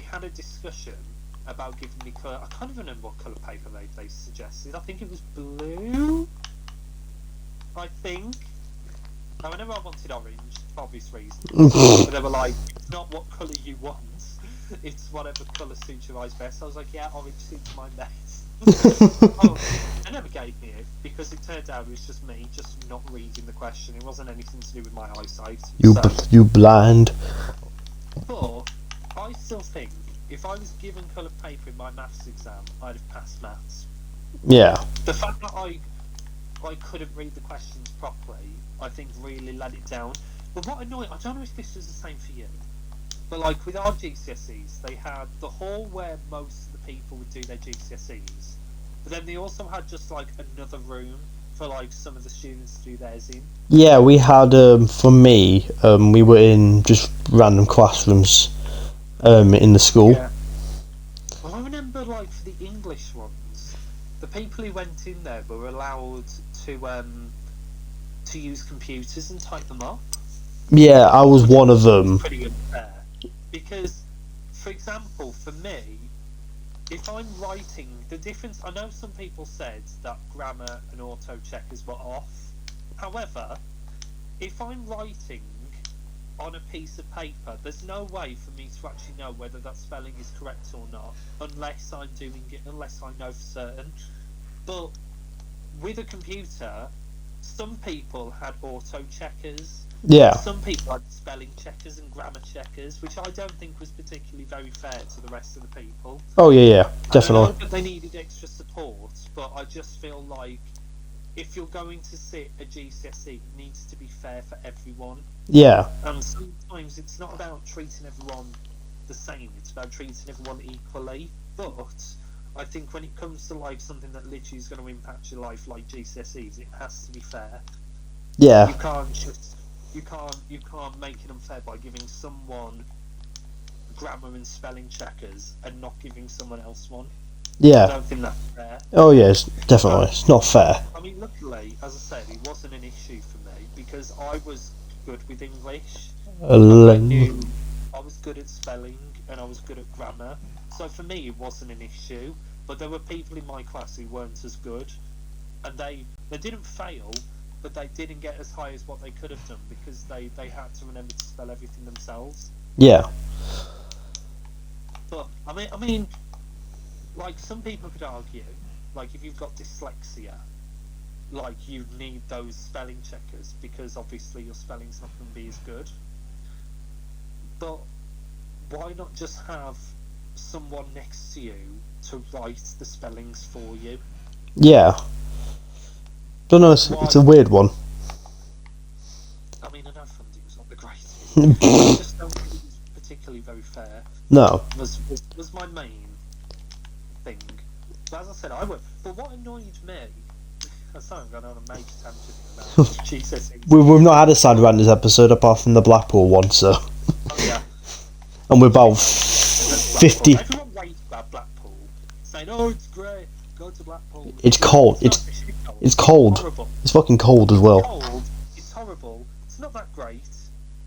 had a discussion, about giving me colour. I can't even remember what colour paper they suggested. I think it was blue. I think. Now, whenever I wanted orange, for obvious reasons, but they were like, it's not what colour you want, it's whatever colour suits your eyes best. I was like, yeah, orange suits mine best. They never gave me it, because it turned out it was just me just not reading the question. It wasn't anything to do with my eyesight. You blind. But I still think, if I was given coloured paper in my maths exam, I'd have passed maths. Yeah. The fact that I couldn't read the questions properly, I think really let it down. But what annoyed, I don't know if this was the same for you, but like with our GCSEs, they had the hall where most of the people would do their GCSEs, but then they also had just like another room for like some of the students to do theirs in. Yeah, we had, for me, we were in just random classrooms in the school. Yeah. Well, I remember like for the English ones, the people who went in there were allowed to use computers and type them up. Yeah, I was one of them. Pretty unfair. Because, for example, for me, if I'm writing, the difference, I know some people said that grammar and auto checkers were off. However, if I'm writing on a piece of paper, there's no way for me to actually know whether that spelling is correct or not, unless I'm doing it, unless I know for certain. But with a computer, some people had auto checkers. Yeah. Some people had spelling checkers and grammar checkers, which I don't think was particularly very fair to the rest of the people. Oh yeah, definitely. I know that they needed extra support, but I just feel like if you're going to sit a GCSE, it needs to be fair for everyone. Yeah. And sometimes it's not about treating everyone the same, it's about treating everyone equally. But I think when it comes to like something that literally is going to impact your life, like GCSEs, it has to be fair. Yeah. You can't make it unfair by giving someone grammar and spelling checkers and not giving someone else one. Yeah. I don't think that's fair. Oh yeah, it's not fair. I mean, luckily, as I said, it wasn't an issue for me because I was good with English. I was good at spelling and I was good at grammar. So for me, it wasn't an issue. But there were people in my class who weren't as good, and they didn't fail, but they didn't get as high as what they could have done because they had to remember to spell everything themselves. Yeah. But I mean, like some people could argue, like if you've got dyslexia, like you need those spelling checkers because obviously your spelling's not going to be as good. But why not just have someone next to you to write the spellings for you? Yeah. Don't know, it's a weird one. I mean, I know funding's not the greatest. I just don't think it was particularly very fair. No. Was my main thing. But as I said, but what annoyed me, I'm sorry, I'm going on a major tangent about GCSEs. We've not had a sad randers episode apart from the Blackpool one, so. Oh yeah. And we're about 50. Everyone raves about Blackpool, saying, "Oh, it's great, go to Blackpool." It's cold. It's cold. Horrible. It's fucking cold as well. It's cold. It's horrible. It's not that great.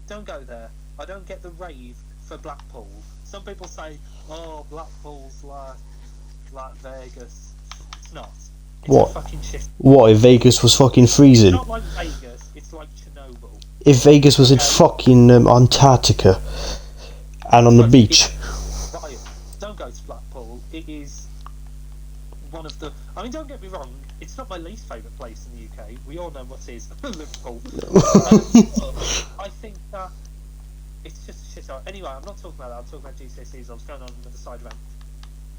Don't go there. I don't get the rave for Blackpool. Some people say, "Oh, Blackpool's like Vegas." It's not. It's What? a fucking shit. What if Vegas was fucking It's freezing? not like Vegas. It's like Chernobyl. If Vegas was in fucking Antarctica and on the beach. Right. Don't go to Blackpool. It is one of the. I mean, don't get me wrong. It's not my least favourite place in the UK. We all know what is Liverpool. I think that it's just a shit show. Anyway, I'm not talking about that. I'm talking about GCSEs. I was going on another side rant.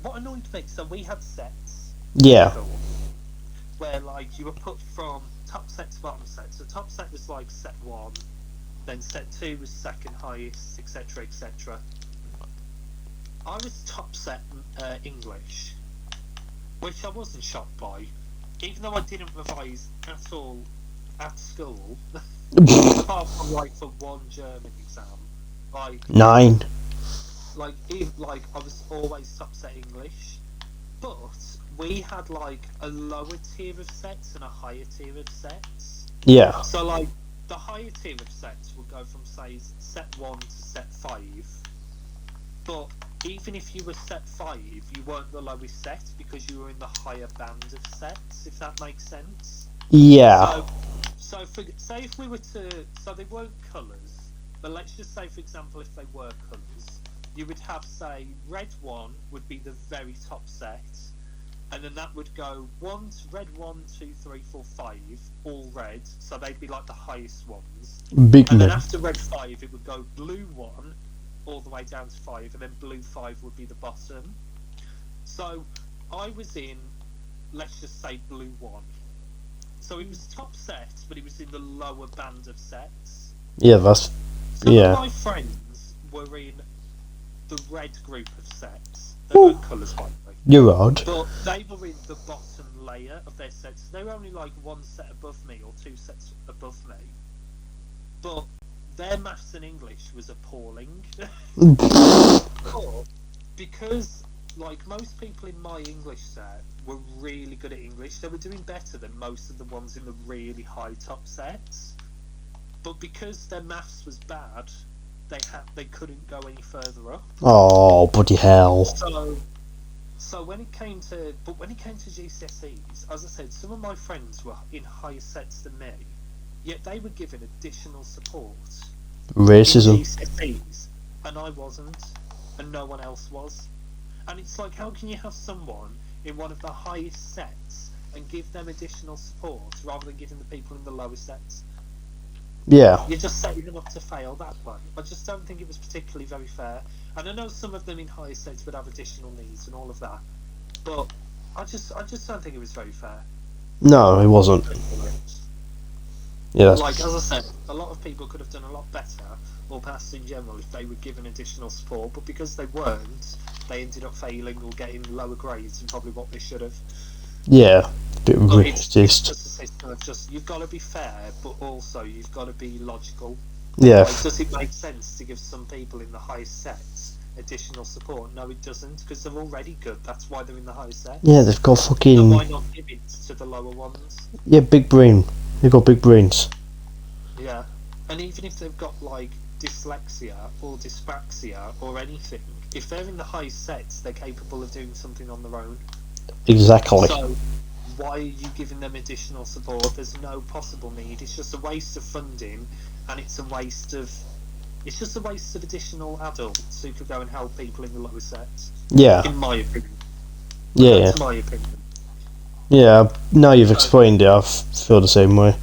What annoyed me? So we had sets. Yeah. Where like you were put from top set to bottom set. So top set was like set 1, then set 2 was second highest, etc., etc. I was top set English, which I wasn't shocked by, even though I didn't revise at all at school, apart from like for one German exam. Like 9. like I was always top set English, but we had like a lower tier of sets and a higher tier of sets. Yeah. So like the higher tier of sets would go from say set 1 to set 5, but even if you were set 5, you weren't the lowest set because you were in the higher band of sets, if that makes sense. Yeah. Say if we were to, so they weren't colours, but let's just say, for example, if they were colours, you would have, say, red 1 would be the very top set, and then that would go red 1, 2, 3, 4, 5, all red, so they'd be like the highest ones. Big And then man. after red 5, it would go blue 1 all the way down to 5, and then blue 5 would be the bottom. So I was in, let's just say, blue 1. So it was top set, but it was in the lower band of sets. Yeah, that's... Some yeah. of my friends were in the red group of sets. They weren't colours, by the way. You're odd. But they were in the bottom layer of their sets. They were only like 1 set above me or 2 sets above me. But their maths and English was appalling. But because, like, most people in my English set were really good at English, they were doing better than most of the ones in the really high top sets. But because their maths was bad, they couldn't go any further up. Oh, bloody hell. So when it came to GCSEs, as I said, some of my friends were in higher sets than me, yet they were given additional support Racism. in GCSEs, and I wasn't, and no one else was. And it's like, how can you have someone in one of the highest sets and give them additional support rather than giving the people in the lowest sets? Yeah. You're just setting them up to fail that way. I just don't think it was particularly very fair. And I know some of them in higher sets would have additional needs and all of that, but I just don't think it was very fair. No, it wasn't. Yeah. Like, as I said, a lot of people could have done a lot better, or perhaps in general, if they were given additional support, but because they weren't, they ended up failing or getting lower grades than probably what they should have. Yeah. Bit It's racist. just a system of just, you've got to be fair, but also you've got to be logical. Yeah. Like, does it make sense to give some people in the highest sets additional support? No, it doesn't, because they're already good. That's why they're in the highest sets. Yeah, they've got So fucking... why not give it to the lower ones? yeah, big brain. They've got big brains. Yeah. And even if they've got, like, dyslexia or dyspraxia or anything, if they're in the highest sets, they're capable of doing something on their own. Exactly. So why are you giving them additional support? There's no possible need. It's just a waste of funding, and it's just a waste of additional adults who could go and help people in the lower sets. Yeah. In my opinion. Yeah. That's my opinion. Yeah. Now you've explained it, I feel the same way.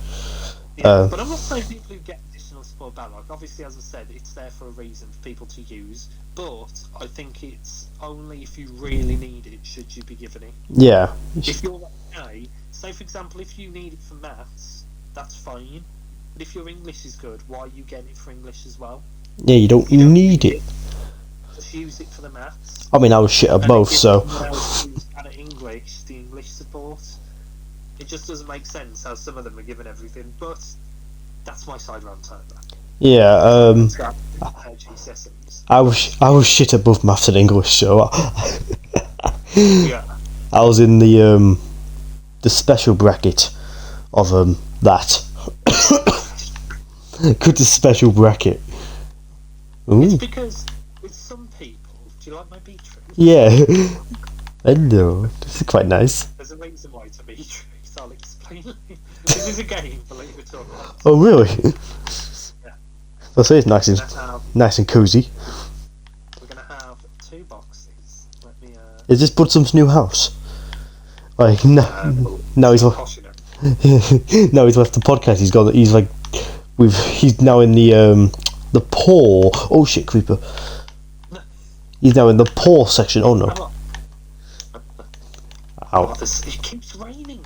Yeah, but I'm not saying people who get additional support bad. Like, obviously, as I said, it's there for a reason for people to use. But I think it's only if you really need it should you be given it. Yeah. If you're okay, say for example, if you need it for maths, that's fine. But if your English is good, why are you getting it for English as well? Yeah, you don't need it. Just use it for the maths. I mean, I was shit at both, so... At English, the English support. It just doesn't make sense how some of them are given everything, but that's my side round over. Yeah, GCSEs. I was shit at both maths and English, so... Yeah. I was in the special bracket of, that. Good to special bracket. Ooh. It's because with some people, do you like my beetroot? Yeah. Hello. This is quite nice. There's a reason why it's a beetroot, I'll explain. This is a game, believe it or not. Oh, really? Yeah. I'll say it's nice and cozy. We're gonna have 2 boxes. Let me Is this Budsum's new house? Like, now he's left. No, he's left the podcast. He's got. He's like, he's now in the poor. Oh shit, creeper. He's now in the poor section. Oh no. Ow. It keeps raining.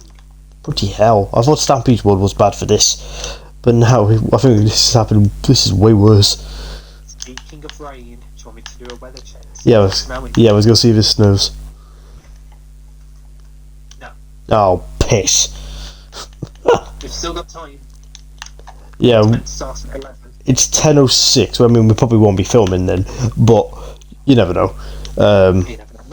Bloody hell! I thought Stampede's World was bad for this, but now I think this is happening. This is way worse. Speaking of rain, do you want me to do a weather check? Yeah, I was gonna see if it snows. No. Oh, piss. We've still got time. Yeah. It's meant to start at 11. It's 10:06. I mean, we probably won't be filming then, but you never know. You never know.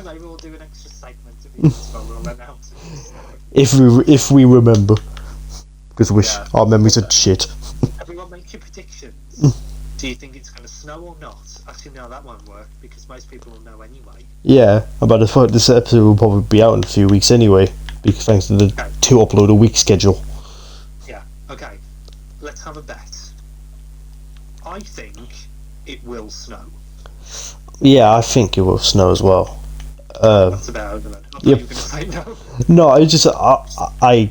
Maybe we'll do an extra segment of it as well. We'll announce it. If we remember, because our memories are shit. Everyone make your predictions. Do you think it's going to snow or not? Actually, no, that won't work because because most people will know anyway. Yeah, about this episode will probably be out in a few weeks anyway, because thanks to the 2 upload a week schedule. Yeah, okay. Let's have a bet. I think it will snow. Yeah, I think it will snow as well. That's about it. I thought you were going to say no. No, I just I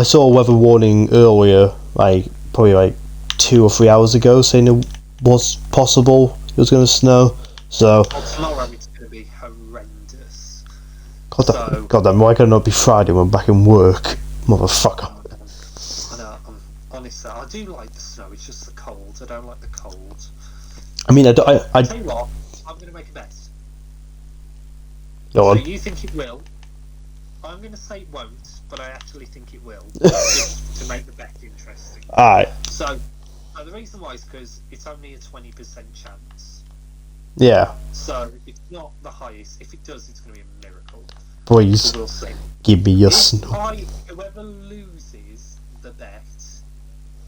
saw a weather warning earlier, probably 2 or 3 hours ago, saying it was possible it was going to snow. So. Well, tomorrow it's going to be horrendous. God damn, why can it not be Friday when I'm back in work, motherfucker? I know. Honestly, I do like the snow. It's just the cold. I don't like the cold. I mean, I tell you what, I'm going to make a bet. Go on. So you think it will? I'm going to say it won't, but I actually think it will, just to make the bet interesting. Alright. So the reason why is because it's only a 20% chance. Yeah. So it's not the highest. If it does, it's going to be a miracle. Please. So we'll see. Give me your snow. Whoever loses the bet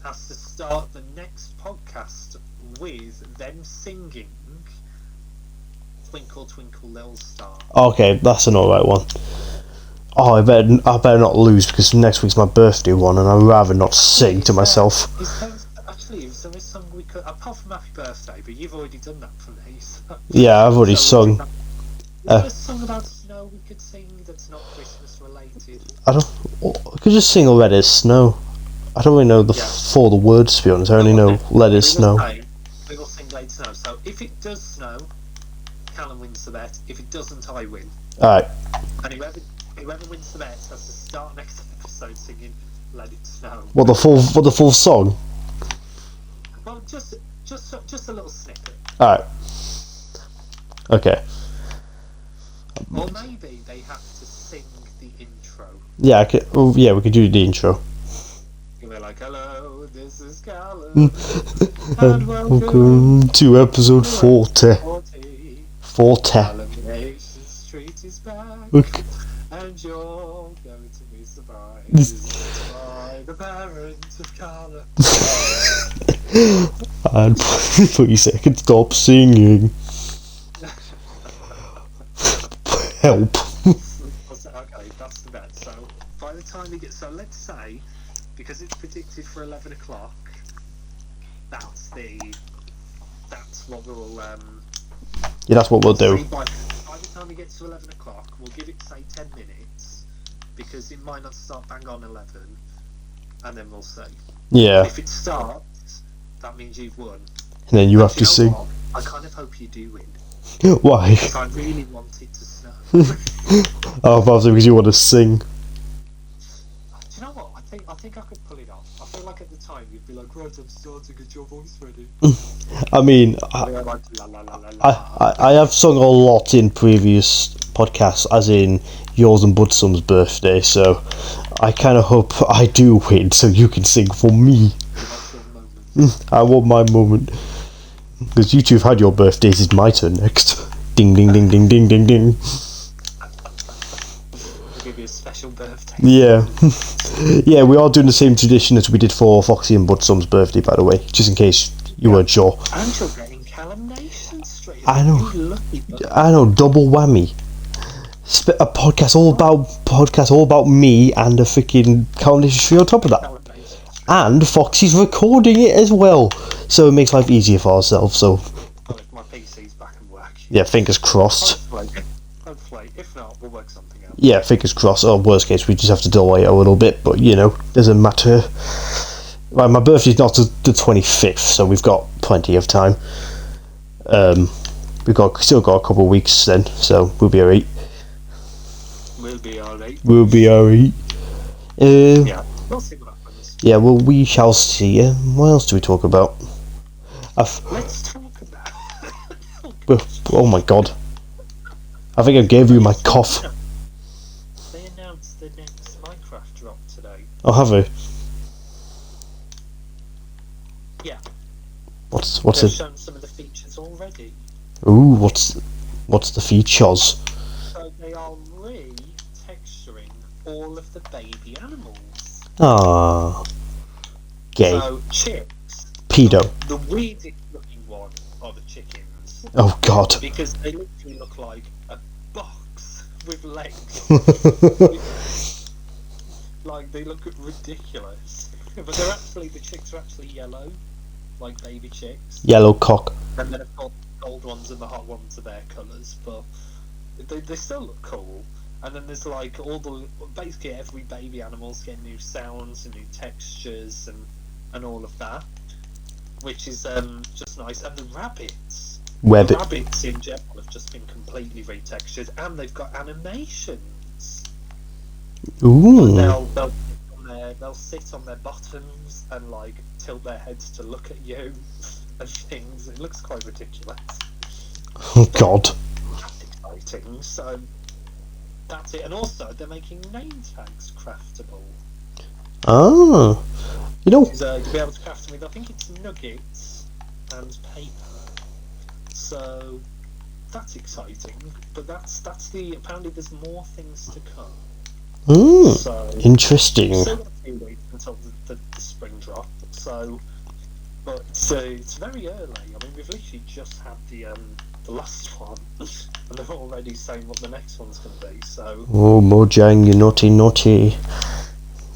has to start the next podcast with them singing Twinkle Twinkle Little Star. Okay, that's an alright one. Oh, I better not lose because next week's my birthday one, and I'd rather not sing to myself. Actually, is there a song we could, apart from Happy Birthday, but you've already done that for me. So, yeah, I've already sung. Is there a song about snow we could sing that's not Christmas related? I could just sing Let It Snow. I don't really know all the words, to be honest. I only know Let It Snow. We will sing Let It Snow. So if it does snow, Callum wins the bet. If it doesn't, I win. Alright. And whoever wins the bet has to start next episode singing Let It Snow. What, the full song? Well, just a little snippet. Alright. Okay. Or maybe they have to sing the intro. Yeah, we could do the intro. We're like, hello, this is Callum, and welcome to episode 40. 40. Callum Street is back, and you're going to be surprised by the parent of Callum. And please, I can stop singing. Help. Okay, that's the bet. So by the time we get, so let's say, because it's predicted for 11 o'clock, that's what we'll yeah, that's what we'll do. By the time we get to 11 o'clock, we'll give it, say, 10 minutes, because it might not start bang on 11, and then we'll see. Yeah. If it starts, that means you've won. And then you have to sing. What? I kind of hope you do win. Why? Because I really want it to snow. Oh, probably because you want to sing. Do you know what? I think I could pull it off. I feel like at the time you'd be like, right, I'm starting, get your voice ready. I mean, I have sung a lot in previous podcasts, as in yours and Budsum's birthday, so I kind of hope I do win so you can sing for me. I want my moment. Because you two have had your birthdays, it's my turn next. Ding, ding, ding, ding, ding, ding, ding. I'll give you a special birthday. Yeah. Yeah, we are doing the same tradition as we did for Foxy and Budsum's birthday, by the way, just in case you weren't sure. And you're getting Callum Nation straight. I know. You lucky bugger. I know, double whammy. A podcast all about me and a freaking countless tree on top of that. And Foxy's recording it as well, so it makes life easier for ourselves. So, well, if my PC's back and working. Yeah, fingers crossed. Hopefully, if not, we'll work something out. Yeah, fingers crossed. Or worst case, we just have to delay it a little bit, but you know, doesn't matter. Right, my birthday's not the 25th, so we've got plenty of time. We've still got a couple of weeks then, so we'll be alright. We'll be alright. We'll be alright. Yeah, we'll see what happens. Yeah, well, we shall see. What else do we talk about? Let's talk about. Oh my god! I think I gave you my cough. They announced the next Minecraft drop today. Oh, have they? Yeah. What's They've it? shown some of the features already. Ooh, what's the features? So they are re-texturing all of the baby animals. Ah, gay. So chicks. Pedo. The weirdest looking one are the chickens. chicks. Oh God. Because they literally look like a box with legs. Like, they look ridiculous. But the chicks are actually yellow, like baby chicks. Yellow cock. And then of course the gold ones and the hot ones are their colours, but they still look cool. And then there's like basically every baby animal's getting new sounds and new textures and all of that, which is just nice. And the rabbits, rabbits in general have just been completely retextured, and they've got animations. Ooh. They'll sit on their bottoms and like tilt their heads to look at you and things. It looks quite ridiculous. Oh God. That's exciting. So that's it. And also they're making name tags craftable. Ah. You know. You'll be able to craft them with, I think it's nuggets and paper. So that's exciting. But apparently there's more things to come. So, Interesting. Still got a few weeks until the spring drop. So, but it's very early. I mean, we've literally just had the last one, and they're already saying what the next one's going to be. So. Oh, Mojang, you naughty.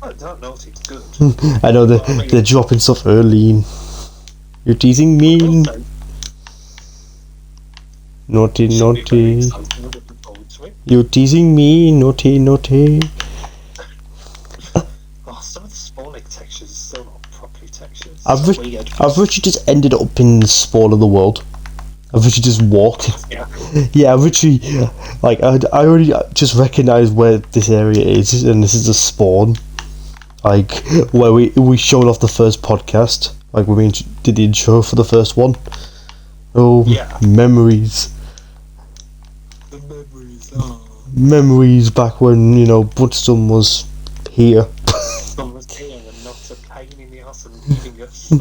I don't know if it's good. I know they're dropping stuff early. You're teasing me. Naughty. You're teasing me, naughty. Oh, some of the spawning textures are still not properly textured. I've literally just ended up in the spawn of the world. I've literally just walked. Yeah, I've literally, like, I already just recognised where this area is, and this is the spawn. Like, where we showed off the first podcast. Like, when we did the intro for the first one. Oh, yeah. Memories. The memories, oh. Memories back when, Bloodstone was here. Bloodstone was here and not a pain in the ass and leaving us.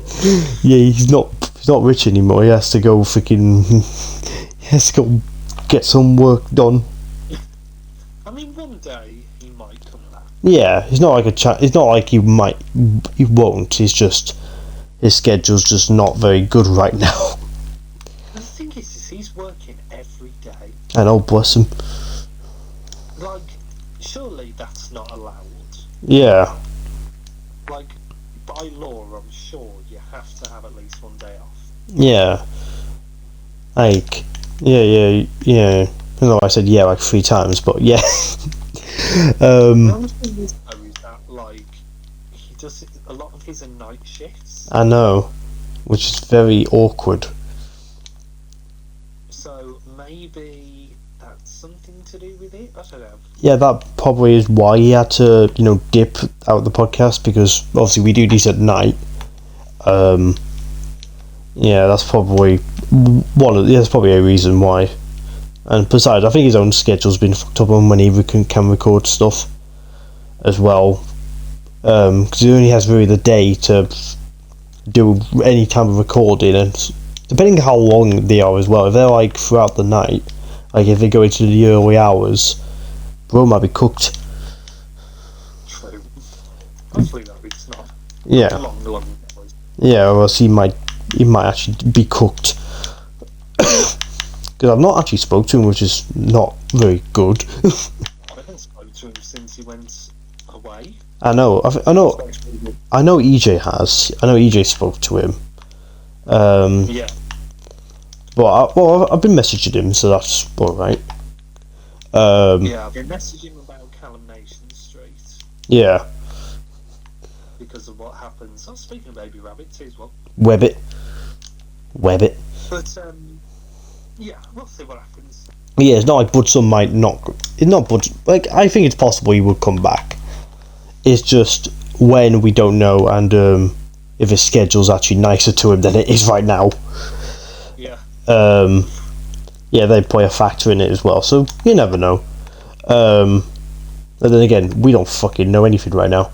Yeah, he's not rich anymore. He has to go get some work done. I mean, one day he might come back. Yeah, it's not like it's not like he won't. It's just his schedule's just not very good right now. The thing is he's working every day. I know, bless him. Like, surely that's not allowed. Yeah. Like, by law, I'm sure you have to have at least one day off. Yeah. Like, yeah. I know I said yeah like 3 times, but yeah. The only thing is, though, is that, like, he does a lot of his are night shifts. I know, which is very awkward. So maybe that's something to do with it. I don't know. Yeah, that probably is why he had to, dip out the podcast, because obviously we do these at night. Yeah, that's probably that's probably a reason why. And besides, I think his own schedule's been fucked up on when he can record stuff as well. Because he only has really the day to do any kind of recording, and depending on how long they are as well. If they're like throughout the night, like if they go into the early hours, bro might be cooked. True. Hopefully though, it's not. Yeah. Long hours. Yeah, or else he might actually be cooked. Because I've not actually spoke to him, which is not very good. I haven't spoken to him since he went away. I know EJ has. I know EJ spoke to him. Yeah. But I've been messaging him, so that's alright. Yeah, I've been messaging him about Callum Nation Street. Yeah. Because of what happens. I'm speaking of Baby Rabbit too as well. Web it. But, yeah, we'll see what happens. Yeah, it's not like Budson might not. It's not Budson. Like, I think it's possible he would come back. It's just when we don't know, and if his schedule's actually nicer to him than it is right now. Yeah. Yeah, they play a factor in it as well, so you never know. And then again, we don't fucking know anything right now.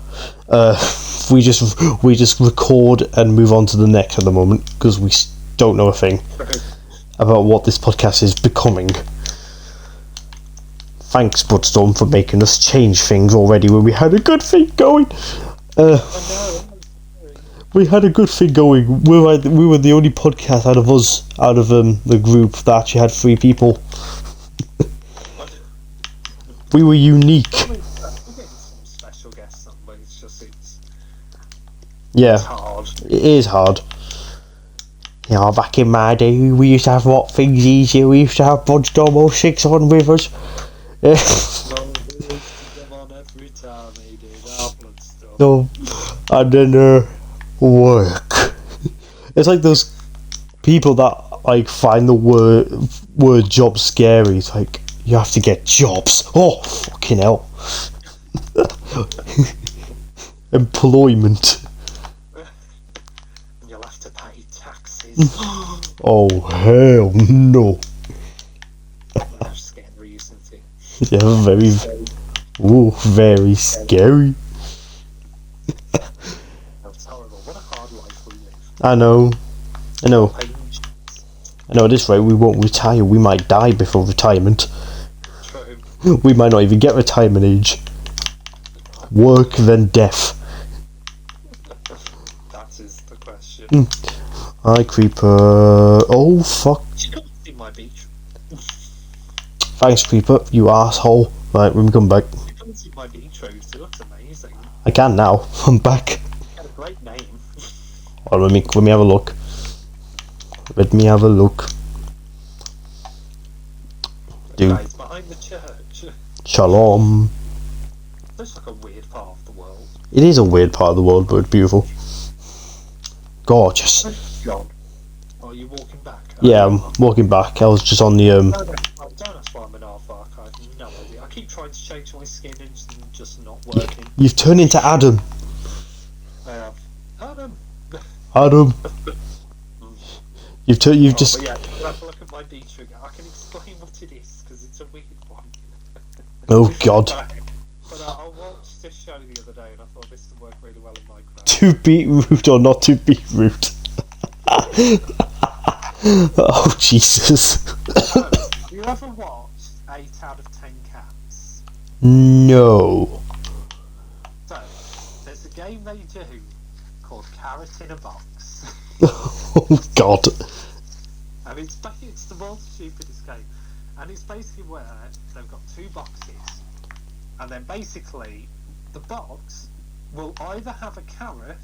We just record and move on to the next at the moment, because we don't know a thing about what this podcast is becoming. Thanks, Bloodstorm, for making us change things already when we had a good thing going. But We had a good thing going. We were the only podcast out of the group that actually had 3 people. We were unique. We're getting some special guests on, but it's Yeah, hard. it is hard. Yeah, back in my day, we used to have what things easier. We used to have Bodge Domo 6 on with us. Well, we used to come on every time he did upload stuff. No, and then work. It's like those people that like find the word job scary. It's like you have to get jobs. Oh fucking hell! Employment. You'll have to pay taxes. Oh hell no! That's scary, isn't it? Yeah, very. Ooh, very scary. That's horrible. What a hard life we live. I know. At this rate, we won't retire. We might die before retirement. True. We might not even get retirement age. Work then death. That is the question. Hi, Creeper. Oh fuck. You can't see my beach. Thanks, Creeper. You asshole. Right, when we come back. You can't see my beach route. It looks amazing. I can now. I'm back. You had a great name. Oh, let me have a look. Let me have a look. Dude. Guys, behind the church. Shalom. Looks like a weird part of the world. It is a weird part of the world, but it's beautiful. Gorgeous. God. Oh, are you walking back? Yeah, I'm walking back. I was just on the Don't ask why I'm an half-arc. I have no idea. I keep trying to change my skin and it's just not working. You've turned into Adam. I have. Adam! Adam. You've just. But yeah, have a look at my beach rig. I can explain what it is because it's a weird one. Oh God. But I watched this show the other day and I thought this would work really well in Minecraft. To beetroot or not to beetroot? Oh Jesus. Have you ever watched 8 out of 10 Cats? No. So, there's a game they do called Carrot in a Box. Oh God. And it's the world's stupidest game. And it's basically where they've got 2 boxes. And then basically, the box will either have a carrot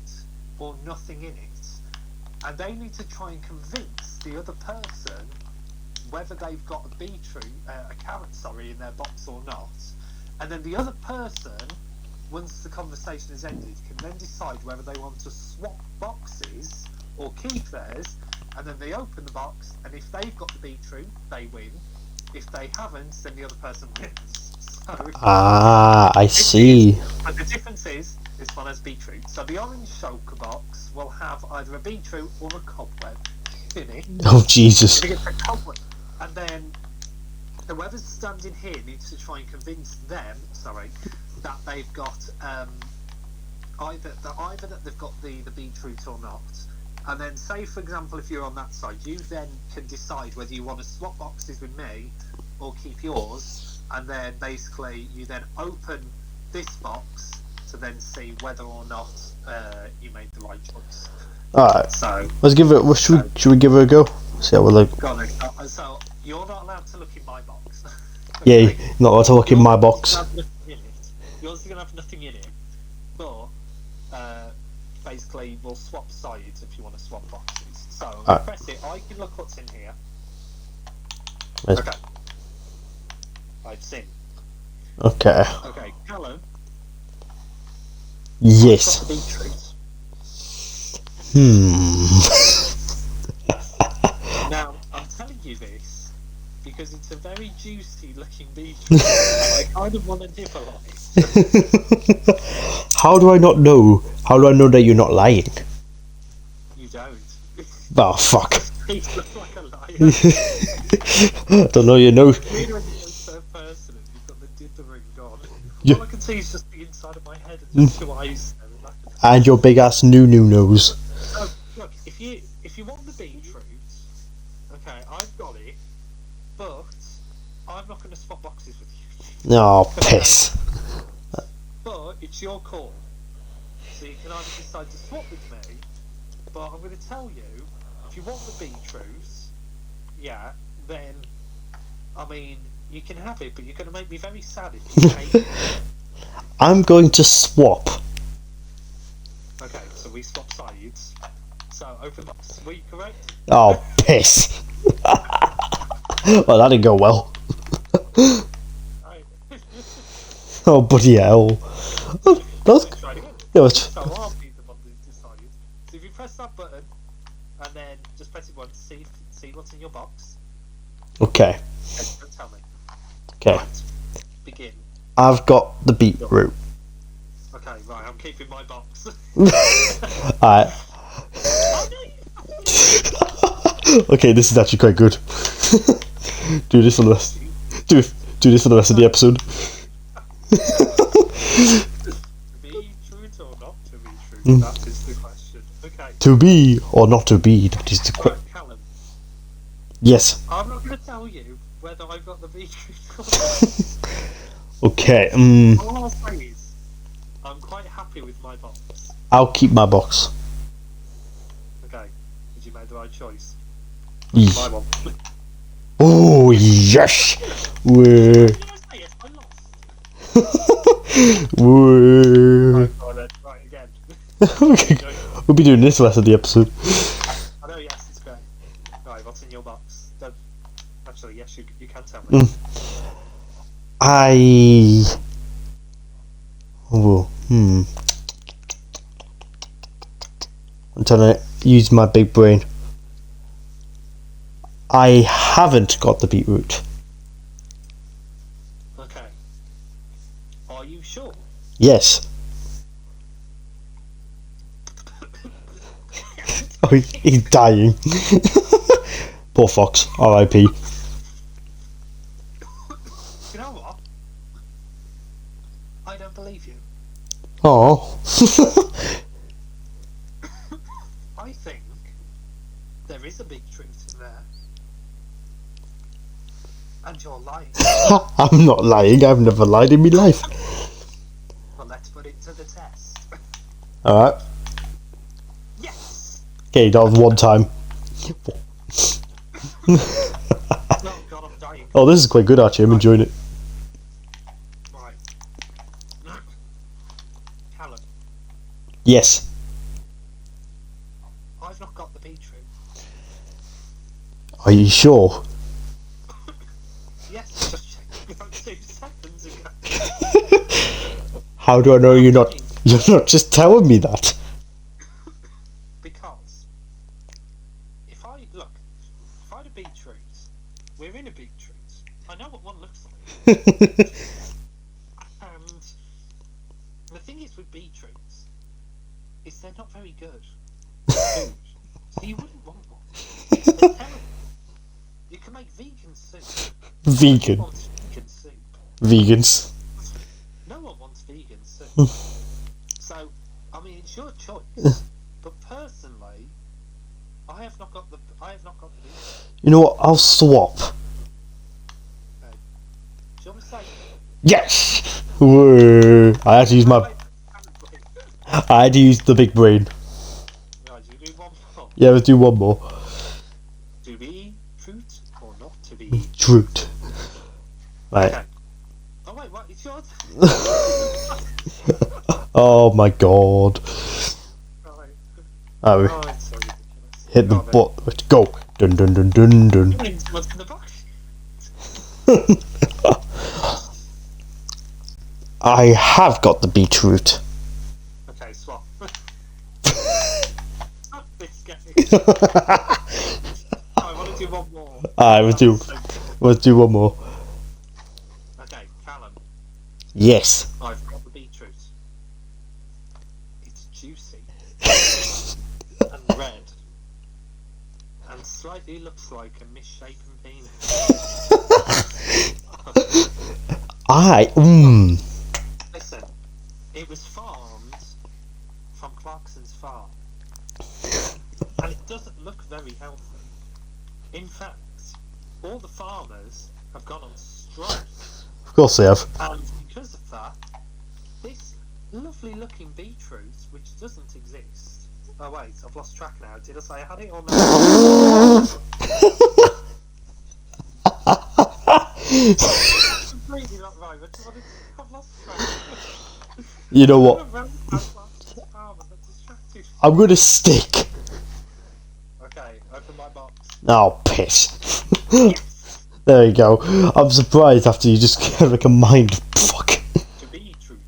or nothing in it. And they need to try and convince the other person whether they've got a carrot, in their box or not. And then the other person, once the conversation has ended, can then decide whether they want to swap boxes or keep theirs. And then they open the box, and if they've got the beetroot, they win. If they haven't, then the other person wins. So, I see. but the difference is, this one has beetroot. So the orange shulker box will have either a beetroot or a cobweb in it. Oh Jesus. If it gets a cobweb, and then whoever's standing here needs to try and convince them, that they've got either that they've got the beetroot or not. And then say, for example, if you're on that side, you then can decide whether you want to swap boxes with me or keep yours. And then basically you then open this box to then see whether or not you made the right choice. Alright. So let's give it. Should we give it a go? See how we look. So you're not allowed to look in my box. Yeah, not allowed to look in my box. Yours is gonna have nothing in it, but basically we'll swap sides if you want to swap boxes. So I'm gonna press it. I can look what's in here. Okay. It's in. Okay. Okay, Callum. Yes. Got the beetroot. Now, I'm telling you this because it's a very juicy looking beetroot and I kind of want to nibble on it. How do I not know? How do I know that you're not lying? You don't. Oh fuck. You look like a liar. Don't know your nose. Weird when you're third person and you've got the dithering on. Yeah. All I can see is just the inside of my head and just 2 eyes. And your big ass new nose. So, look, if you want the beetroot, okay, I've got it, but I'm not going to swap boxes with you. Oh, piss. But it's your call. So you can either decide to swap with me, But I'm going to tell you, if you want the beetroot, yeah, then, I mean, you can have it, but you're going to make me very sad if you hate it. I'm going to swap. Okay, so we swap sides. So, open box. Were you correct? Oh, piss. Well, that didn't go well. Right. Oh, bloody hell. That's... Try it again. Yeah, let's... So I'll be the one that decides. So if you press that button, and then just press it once, see what's in your box. Okay. Okay, don't tell me. Okay. Right. Begin. I've got the beetroot. Okay, right, I'm keeping my box. Alright. Okay, this is actually quite good. Do this for the rest. Do this for the rest of the episode. Be true or not to be true? That is the question. Okay. To be or not to be, that is the question. Right, Callum, Yes. I'm not going to tell you whether I've got the beetroot or not. Okay, All I'll say is, I'm quite happy with my box. I'll keep my box. Okay, did you make the right choice? Yes. My one. Oh, yes! Whoa. Did I say it? I lost. Whoa. Right, again. Okay, we'll be doing this the rest of the episode. I know, yes, it's great. Right, what's in your box? Actually, yes, you can tell me. Oh, I'm trying to use my big brain. I haven't got the beetroot. Okay. Are you sure? Yes. Oh, he's dying. Poor Fox. R.I.P. You know what? I don't believe you. Oh. I think there is a big truth in there. And you're lying. I'm not lying. I've never lied in my life. Well, let's put it to the test. Alright. Yes! Okay, that was one time. Oh god, I'm dying. Oh, this is quite good actually. I'm enjoying it. Right. Callum, Yes. I've not got the beetroot. Are you sure? Yes, just checked about 2 seconds ago. How do I know you're not just telling me that? Because if I had a beetroot, we're in a beetroot. I know what one looks like. And the thing is with beetroots is they're not very good. Food. So you wouldn't want one. They're terrible. You can make vegan soup. Vegan. No one wants vegan soup. Vegans. No one wants vegan soup. So, I mean, it's your choice. But personally, I have not got the beetroot. You know what? I'll swap. Okay. Do you want to say? Yes. Whoa. I had to use my. I had to use the big brain. Right, you do one more. Yeah, let's do one more. To be truth or not to be? Truth. Right. Okay. Oh wait, what? It's yours. Oh my god. Right. Oh, Oh, it's so ridiculous. hit the Go on then. button. Let's go. Dun dun dun dun dun. What's in the box? I have got the beetroot. Okay, swap. Stop this game. I want to do one more. Alright, let's do one more. Okay, Callum, Yes. I've got the beetroot. It's juicy and red and slightly looks like a misshapen penis. Listen, it was farmed from Clarkson's farm, and it doesn't look very healthy. In fact, all the farmers have gone on strike, Of course they have. and because of that, this lovely looking beetroot, which doesn't exist, Oh wait, I've lost track now. Did I say I had it or no? Completely not right. I've lost track. You know what? I'm gonna stick. Okay, open my box. Oh, piss. Yes. There you go. I'm surprised after you just get like a mind fuck. To be truth,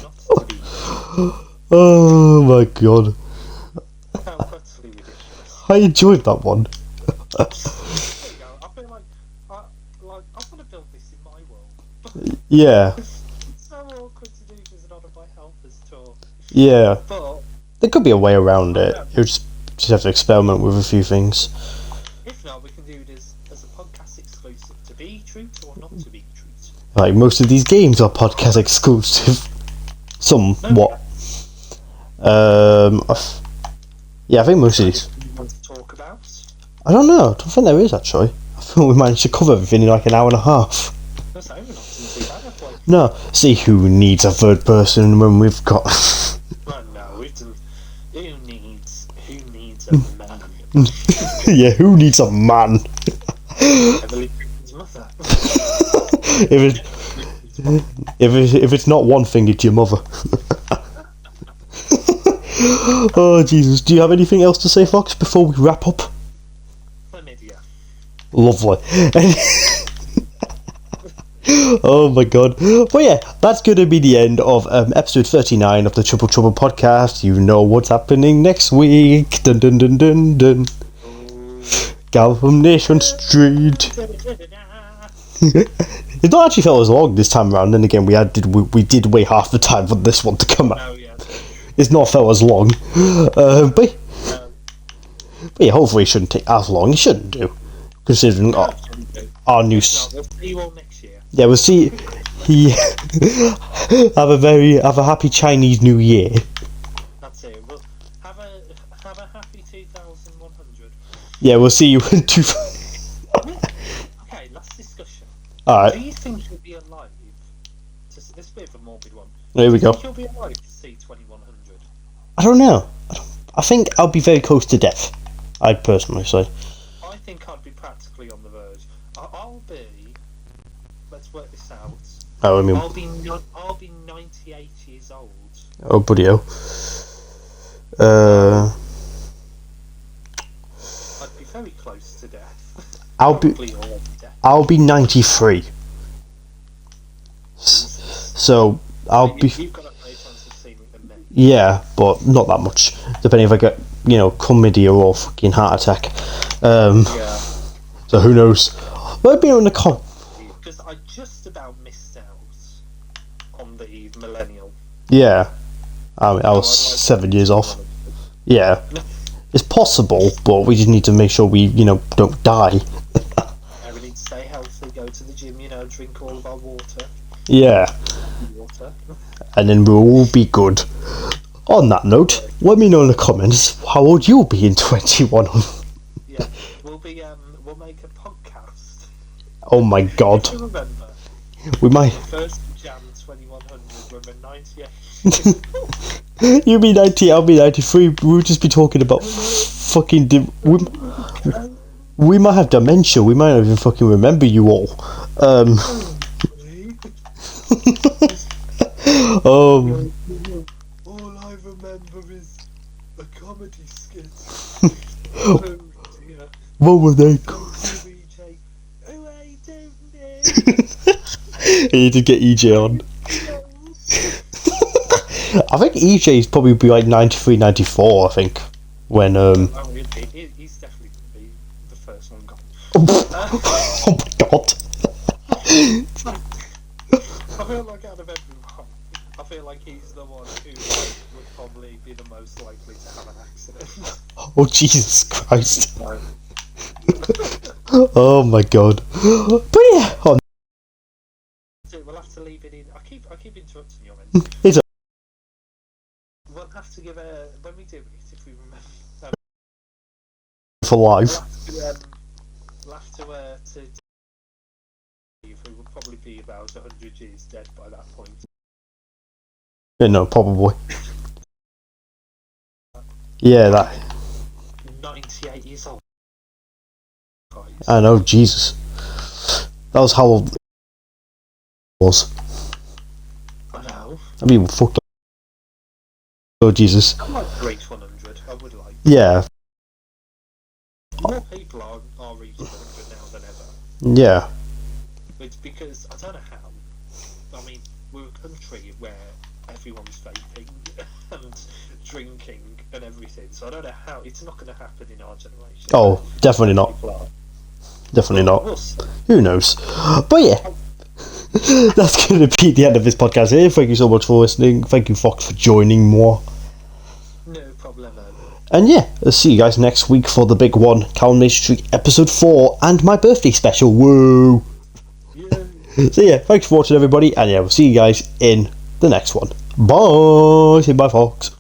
not to be. Oh my god. How utterly ridiculous. I enjoyed that one. There you go. I feel like I want to build this in my world. Yeah. It's so awkward to do this not on my helpers tour. Yeah. But There could be a way around it. You just have to experiment with a few things. if not, we can do it as a podcast exclusive. To be truth or not to be truth. Like most of these games are podcast exclusive. Somewhat. Yeah, I think most of these. You want to talk about? I don't know. I don't think there is actually. I think we managed to cover everything in like an hour and a half. That's over, not too bad. Like, No, see who needs a third person when we've got. well, no, we've done. Who needs a man? Yeah, who needs a man? Heavily Britain's mother. if it's not one thing, it's your mother. Oh Jesus! Do you have anything else to say, Fox, before we wrap up? Chlamydia. Lovely. Oh my god. But yeah, that's going to be the end of episode 39 of the Triple Trouble podcast. You know what's happening next week. Dun dun dun dun dun. Gal from Nation Street. It's not actually felt as long this time around. Then again, we did wait half the time for this one to come out. Oh yeah. It's not felt as long. But yeah, hopefully it shouldn't take as long. It shouldn't do. Considering our new... We'll see you all next year. Yeah, we'll see. Have a happy Chinese New Year. That's it. We'll have a happy 2100. Yeah, we'll see you in two. Okay, last discussion. Alright, Do you think you'll be alive? This is a bit of a morbid one. there we Do you go. think you'll be alive to see 2100? I don't know. I think I'll be very close to death. I'd personally say. I think I'd be practically on the verge. I'll be. Let's work this out. Oh, I mean, I'll be 98 years old. oh, buddy, oh. I'd be very close to death. I'll be Probably already dead. 93. So I'll be. You've got a better chance of seeing it than me. Yeah, but not that much. Depending if I get, chlamydia or fucking heart attack. Yeah. So who knows? Well, be on the con. Because I just about missed out on the millennial. Yeah. I was I'd like 7 years off. 2100. Yeah. It's possible, but we just need to make sure we, don't die. We need to stay healthy, go to the gym, drink all of our water. Yeah. And then we'll all be good. On that note, let me know in the comments how old you'll be in 21. Yeah, we'll make a podcast. Oh my god. Do you remember? We might. 1st of Jan 2100 when we're 98. You be 90, I'll be 93. We'll just be talking about fucking. We might have dementia. We might not even fucking remember you all. All I remember is a comedy skit. Oh dear. What were they? EJ. Oh, I don't know. I need to get EJ on. I think EJ is probably be like 93, 94, I think. When, Oh, he's definitely going to be the first one gone. Oh my god. I feel like out of everyone, I feel like he's the one who would probably be the most likely to have an accident. Oh Jesus Christ. Oh my god. But yeah, We'll have to leave it in. I keep interrupting you, man. it's We'll have to give when we do it, if we remember. for life. We'll have to who will probably be about 100 years dead by that point. Yeah, no, probably. Yeah, that. 98 years old. Christ. I know, Jesus. That was how old it was. I know. I mean, fuck. Oh, Jesus. I'd like to reach 100. I would like. Yeah, More people are reaching 100 now than ever. yeah. It's because, I don't know how. I mean, we're a country where everyone's vaping and drinking and everything, so I don't know how. It's not going to happen in our generation. Oh, definitely not. People are. Definitely not. We'll see. Who knows? But yeah. That's going to be the end of this podcast here. Thank you so much for listening. Thank you, Fox, for joining more. No problem. And yeah, I'll see you guys next week for the big one, Coronation Street episode 4 and my birthday special. Woo! Yeah. So yeah, thanks for watching, everybody, and yeah, we'll see you guys in the next one. Bye! Say bye, Fox.